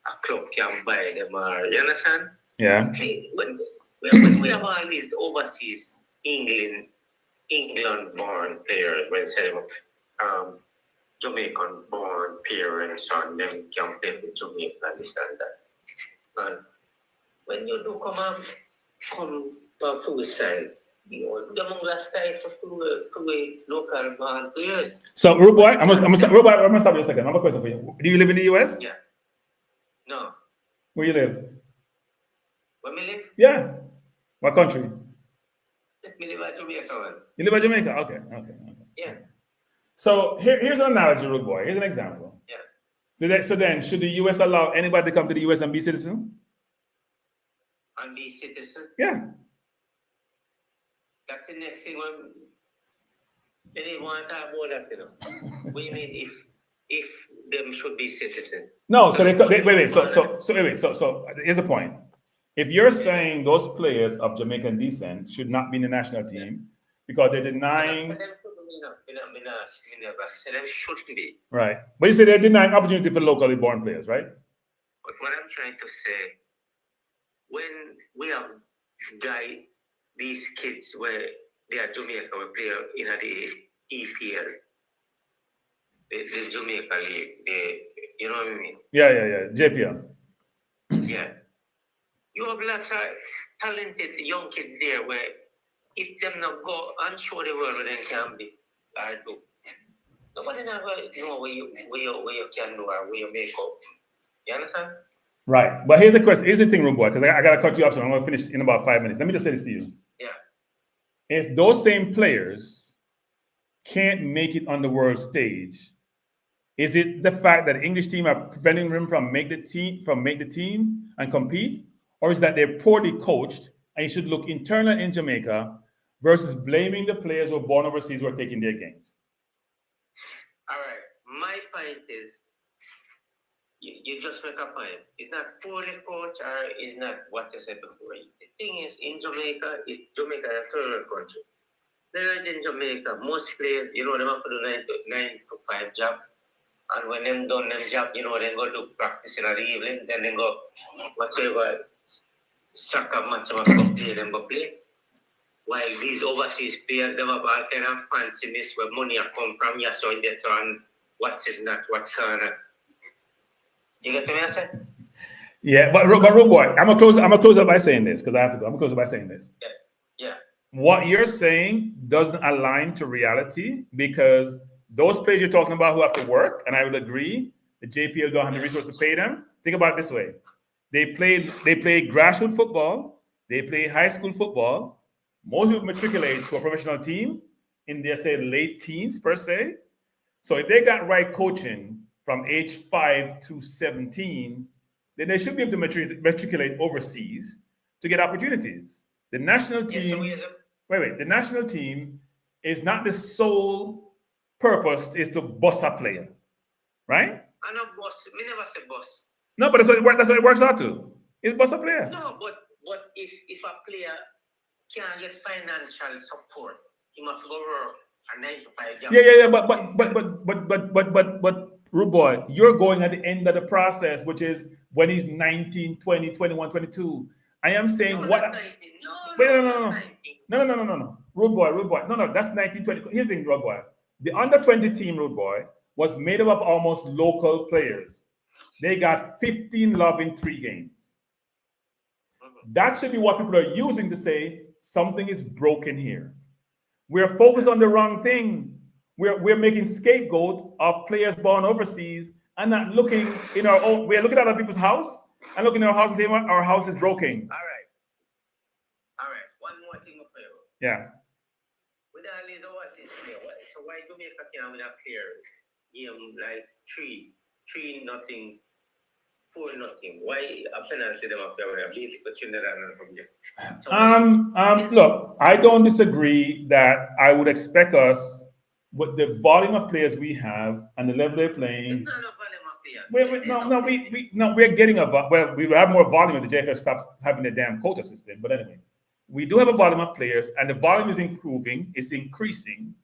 a club can buy them, or you understand? Yeah. See, when we have all these overseas England born players, when say Jamaican born parents and them can play for Jamaica, understand that. And when you do come from suicide, the last time for local born players. So, Rude Boy, I'm gonna stop you a second. I have a question for you. Do you live in the US? Yeah. No. Where you live? Where me live? Yeah. What country? Me live at Jamaica. You live in Jamaica? Okay. Yeah. So here's an analogy, Rude Boy. Here's an example. Yeah. So then, should the US allow anybody to come to the US and be citizen? And be citizen? Yeah. That's the next thing when they didn't want to talk about that, What do you mean if them should be citizen? No, so wait. So here's the point. If you're saying those players of Jamaican descent should not be in the national team because they're denying, Them shouldn't be. right? But you say they're denying opportunity for locally born players, right? But what I'm trying to say, when we have these kids where they are Jamaica, we play in the EPL, the Jamaica League, you know what I mean? Yeah. JPL. Yeah. You have lots of talented young kids there where if them not go and show the world what they can be or do, nobody never know where you can do or where you make up. You understand? Right. But here's the question. Here's the thing, Rude Boy, because I got to cut you off, so I'm going to finish in about 5 minutes. Let me just say this to you. Yeah. If those same players can't make it on the world stage, is it the fact that the English team are preventing them from make the team and compete? Or is that they're poorly coached and you should look internal in Jamaica versus blaming the players who are born overseas who are taking their games? All right. My point is, you just make a point. It's not poorly coached or it's not what you said before. The thing is, in Jamaica, Jamaica is a third country. There in Jamaica, most players, them have to do 9 to 5 job. And when them done them job, they go to practice in the evening, then they go whatever soccer match them go play. While these overseas players, them have all kind of fanciness where money come from, so and that, so and what's it not, what kind of. You get what I say? Yeah, but Rude Boy, I'm gonna close up by saying this because I have to go. I'm gonna close up by saying this. Yeah. What you're saying doesn't align to reality because those players you're talking about who have to work, and I would agree, the JPL don't have the resources to pay them. Think about it this way: they play grassroots football, they play high school football. Most people matriculate to a professional team in their late teens per se. So if they got right coaching from age 5 to 17, then they should be able to matriculate overseas to get opportunities. The national team, the national team is not the sole purpose is to boss a player, right? I know boss. Me never say boss. No, but that's what it works out to. It's boss a player. No, but if a player can't get financial support, he must go work a 9 to 5 job. Yeah. But Rude Boy, you're going at the end of the process, which is when he's 19, 20, 21, 22. I am saying No. Rude Boy. No, that's 19, 20. Here's the thing, Rude Boy. The under 20 team, Rude Boy, was made up of almost local players. They got 15 love in 3 games. That should be what people are using to say something is broken here. We're focused on the wrong thing. we're making scapegoat of players born overseas and not looking in our own. We're looking at other people's house and looking at our house and saying our house is broken. All right. One more thing for you. Yeah. With all these overseas players, so why Jamaica can't win a clear game like 3-0, 4-0? Why a penalty them up there when a basically Trinidad from there? Look, I don't disagree that I would expect us with the volume of players we have and the level they're playing. It's not a volume of players. We're getting we will have more volume if the JFF stops having the damn quota system. But anyway, we do have a volume of players, and the volume is improving, it's increasing,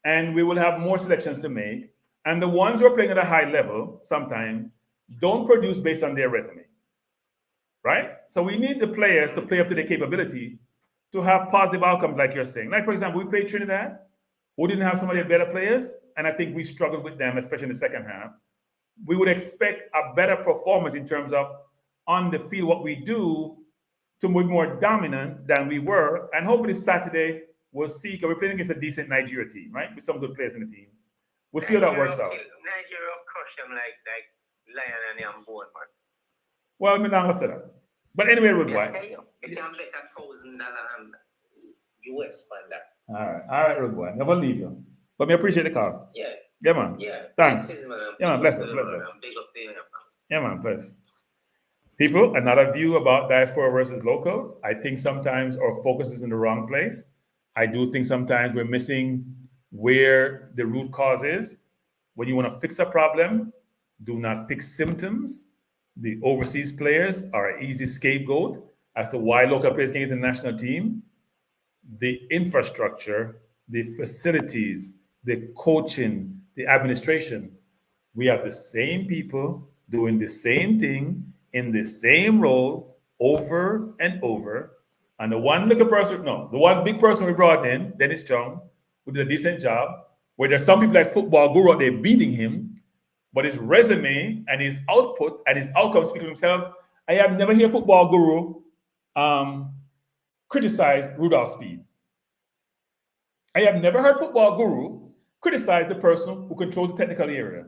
and we will have more selections to make. And the ones who are playing at a high level sometimes don't produce based on their resume, right? So we need the players to play up to their capability to have positive outcomes, like you're saying. Like, for example, we played Trinidad, who didn't have some of their better players, and I think we struggled with them, especially in the second half. We would expect a better performance in terms of on the field, what we do to be more dominant than we were. And hopefully Saturday we'll see, because we're playing against a decent Nigeria team, right? With some good players in the team. We'll see how that works out. Nigeria crush them like lion and young bone, man. Well, I'm not gonna say that. But anyway, Rude Boy. You can bet $1,000 US on that. All right, Rude Boy. Never leave you. But me appreciate the call. Yeah, man. Yeah. Thanks. Yeah, man. Bless it. Yeah, man. Bless. People, another view about diaspora versus local. I think sometimes our focus is in the wrong place. I do think sometimes we're missing where the root cause is. When you want to fix a problem, do not fix symptoms. The overseas players are an easy scapegoat as to why local players can't get the national team. The infrastructure, the facilities, the coaching, the administration. We have the same people doing the same thing in the same role over and over. And the one big person we brought in, Dennis Chung, who did a decent job, where there's some people like Football Guru out there beating him, but his resume and his output and his outcomes speak for himself. I have never heard Football Guru criticize Rudolph Speed. I have never heard Football Guru criticize the person who controls the technical area.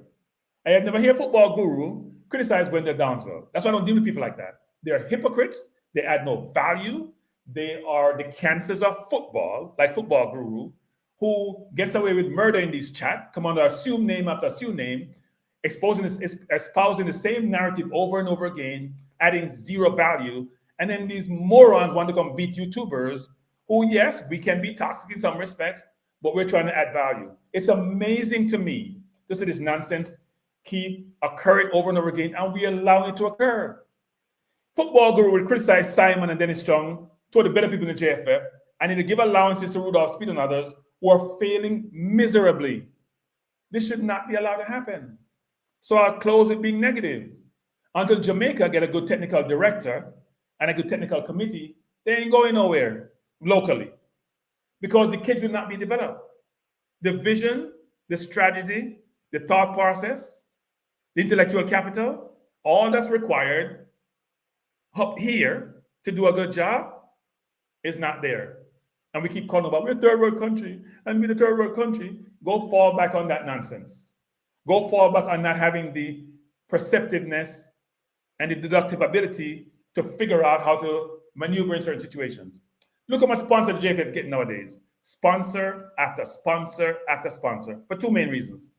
I have never heard Football Guru criticize Wendell Downswell. That's why I don't deal with people like that. They're hypocrites. They add no value. They are the cancers of football, like Football Guru, who gets away with murder in these chat, come under assumed name after assumed name, espousing the same narrative over and over again, adding zero value. And then these morons want to come beat YouTubers who, yes, we can be toxic in some respects, but we're trying to add value. It's amazing to me to see this nonsense keep occurring over and over again, and we allow it to occur. Football Guru would criticize Simon and Dennis Chung, two of the better people in the JFF, and to give allowances to Rudolph Speed and others who are failing miserably. This should not be allowed to happen. So I'll close with being negative. Until Jamaica get a good technical director and a good technical committee, they ain't going nowhere locally, because the kids will not be developed. The vision, the strategy, the thought process, the intellectual capital, all that's required up here to do a good job is not there. And we keep calling about, we're a third world country, and we're the third world country. Go fall back on that nonsense. Go fall back on not having the perceptiveness and the deductive ability to figure out how to maneuver in certain situations. Look how much sponsor the JFF getting nowadays. Sponsor after sponsor after sponsor, for two main reasons.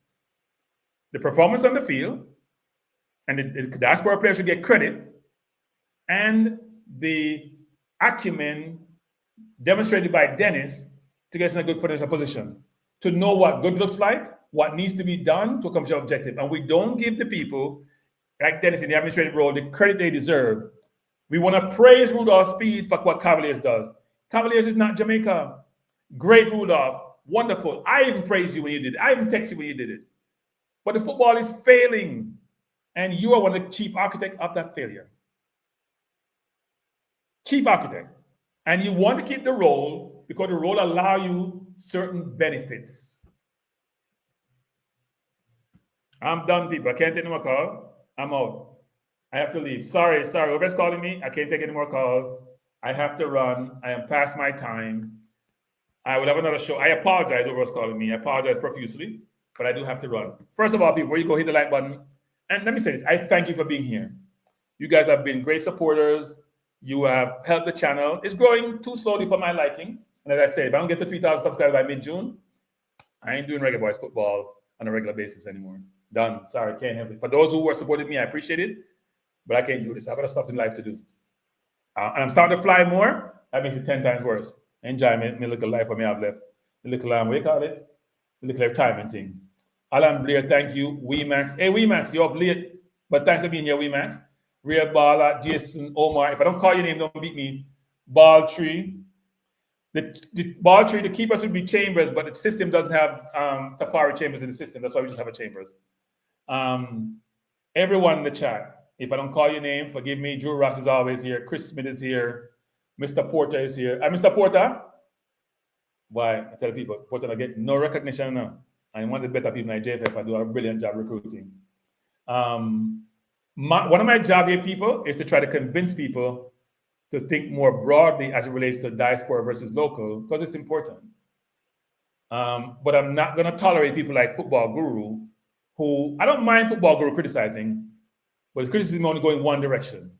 The performance on the field, and the diaspora players should get credit, and the acumen demonstrated by Dennis to get us in a good potential position, to know what good looks like, what needs to be done to accomplish our objective. And we don't give the people, like Dennis in the administrative role, the credit they deserve. We want to praise Rudolph Speed for what Cavaliers does. Cavaliers is not Jamaica. Great, Rudolph. Wonderful. I even praised you when you did it. I even texted you when you did it. But the football is failing, and you are one of the chief architects of that failure. Chief architect. And you want to keep the role because the role allows you certain benefits. I'm done, people. I can't take any more calls. I'm out. I have to leave. Sorry. Whoever's calling me, I can't take any more calls. I have to run. I am past my time. I will have another show. I apologize over what's calling me. I apologize profusely, but I do have to run. First of all, people, before you go, hit the like button. And let me say this. I thank you for being here. You guys have been great supporters. You have helped the channel. It's growing too slowly for my liking. And as I said, if I don't get to 3,000 subscribers by mid-June, I ain't doing Reggae Boyz football on a regular basis anymore. Done. Sorry, can't help it. For those who were supporting me, I appreciate it, but I can't do this. I've got stuff in life to do. And I'm starting to fly more. That makes it 10 times worse. Enjoy me little life for me I've left. The little, what do you call it? The little retirement thing. Alan Blair, thank you. Weemax. Hey, Weemax, you're up late. But thanks for being here, Weemax. Rhea Bala, Jason, Omar. If I don't call your name, don't beat me. Ball Tree. The Ball Tree, the keepers would be Chambers, but the system doesn't have Tafari Chambers in the system. That's why we just have a Chambers. Everyone in the chat, if I don't call your name, forgive me. Drew Ross is always here. Chris Smith is here. Mr. Porter is here. Mr. Porter? Why? I tell people, Porter, I get no recognition now. I'm one of the better people in JFF. I do a brilliant job recruiting. One of my job here, people, is to try to convince people to think more broadly as it relates to diaspora versus local, because it's important. But I'm not going to tolerate people like Football Guru, who, I don't mind Football Guru criticizing, but his criticism only going one direction.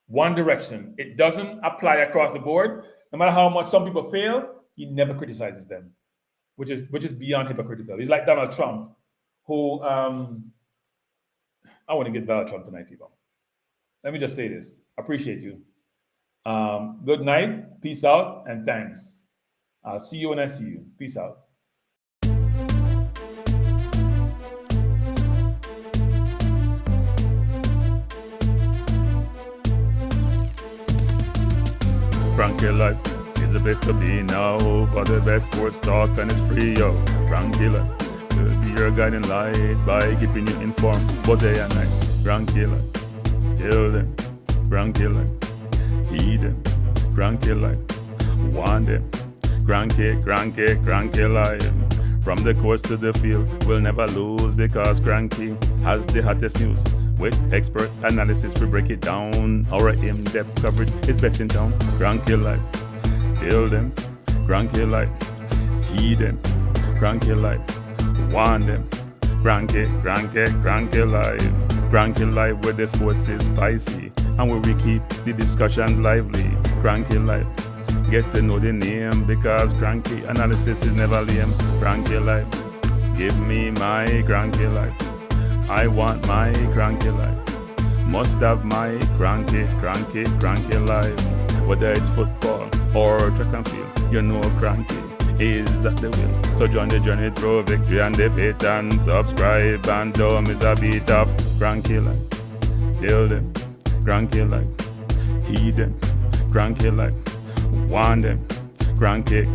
One direction. It doesn't apply across the board. No matter how much some people fail, he never criticizes them, which is beyond hypocritical. He's like Donald Trump, who I want to get Donald Trump tonight, people. Let me just say this. Appreciate you. Good night. Peace out and thanks. I'll see you when I see you. Peace out. Frankie Life is the best to be now. For the best sports talk and it's free, yo. Frankie Life will be your guiding light by keeping you informed both day and night. Frankie Life, tell them. Frankie Life, heed them. Frankie Life, want them. Cranky Life. From the coast to the field, we'll never lose because Cranky has the hottest news. With expert analysis, we break it down. Our in-depth coverage is best in town. Cranky Life, tell them. Cranky Life, heed them. Cranky Life, want them. Cranky Life. Cranky Life, where the sports is spicy and where we keep the discussion lively. Cranky Life, get to know the name because Cranky analysis is never lame. Cranky Life, give me my Cranky Life. I want my Cranky Life. Must have my Cranky Life. Whether it's football or track and field, you know Cranky is at the wheel. So join the journey through victory and defeat and subscribe and don't miss a beat of Cranky Life. Tell them, Cranky Life. Heed them, Cranky Life. Want them, Cranky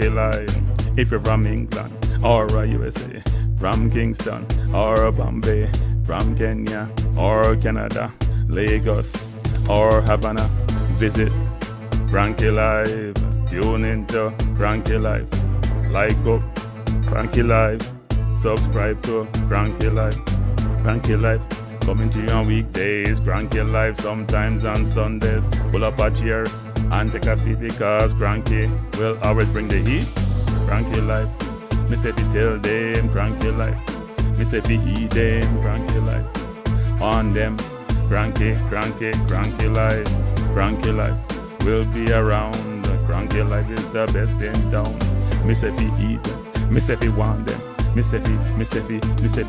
Life. If you're from England or USA, from Kingston or Bombay, from Kenya or Canada, Lagos or Havana, visit Cranky Life. Tune into Cranky Life. Like up Cranky Life. Subscribe to Cranky Life. Cranky Life coming to you on weekdays. Cranky Life sometimes on Sundays. Pull up a chair and take a seat because Cranky will always bring the heat. Cranky Life. Me say fi tell them Cranky Life. Me say fi heed them Cranky Life. On them Cranky Life. Cranky Life will be around. Cranky Life is the best in town. Me say fi heed them. Me say fi want them. Me say fi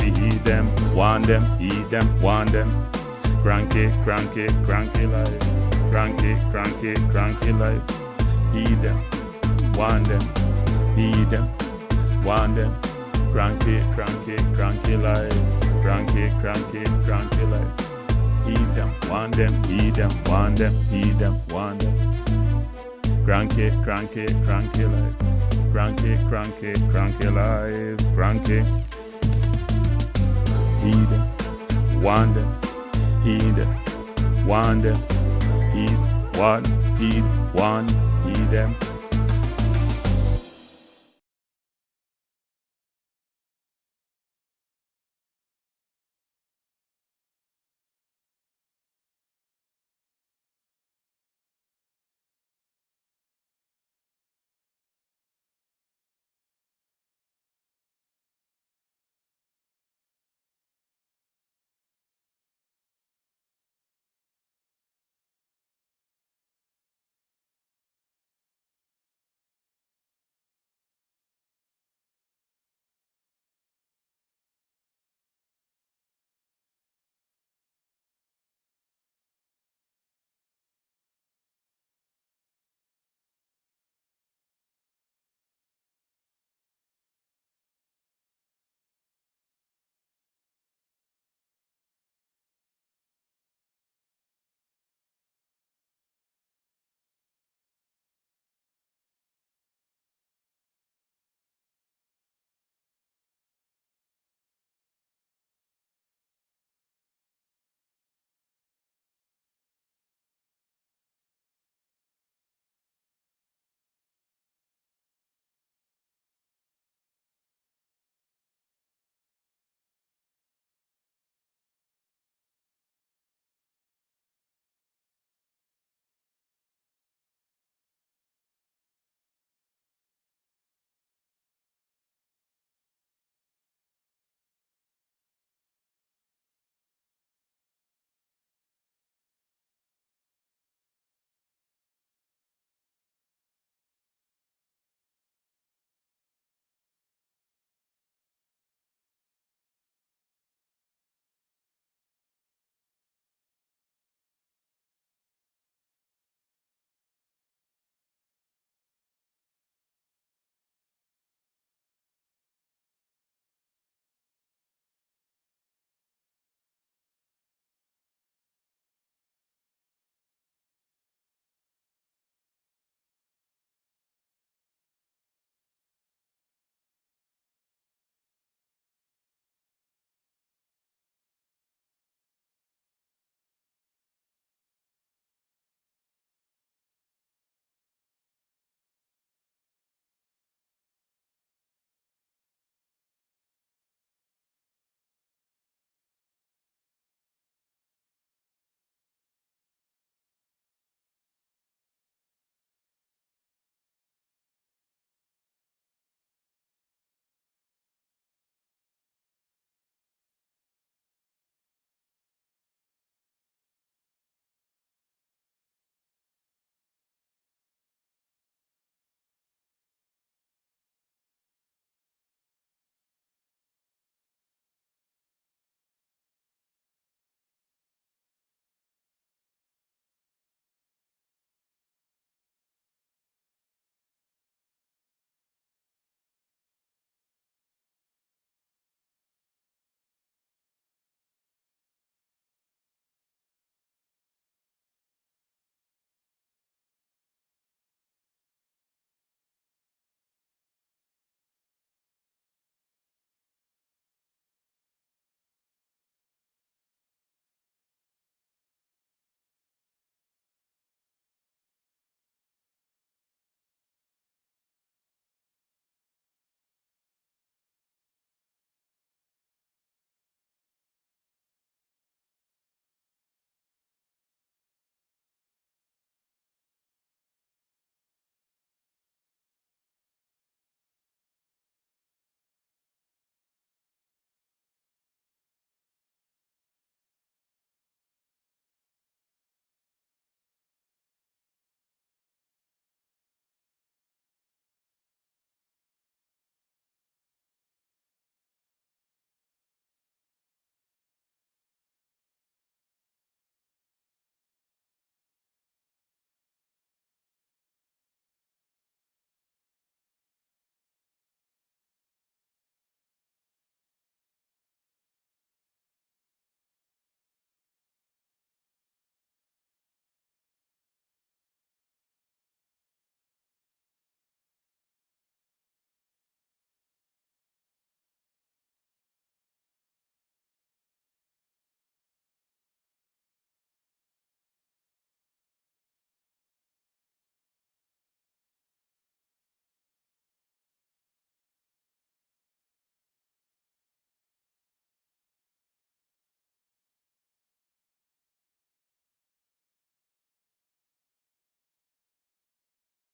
heed them. Want them, heed them, want them. Cranky Life. Cranky Life. Heed them, want them, heed them, want them. Cranky Life. Cranky Life. Heed them, want them, heed them, want them, heed them, want them. Cranky Life. Cranky Life. Cranky. Heed them, want them, heed them, want them. Heed, want, heed them.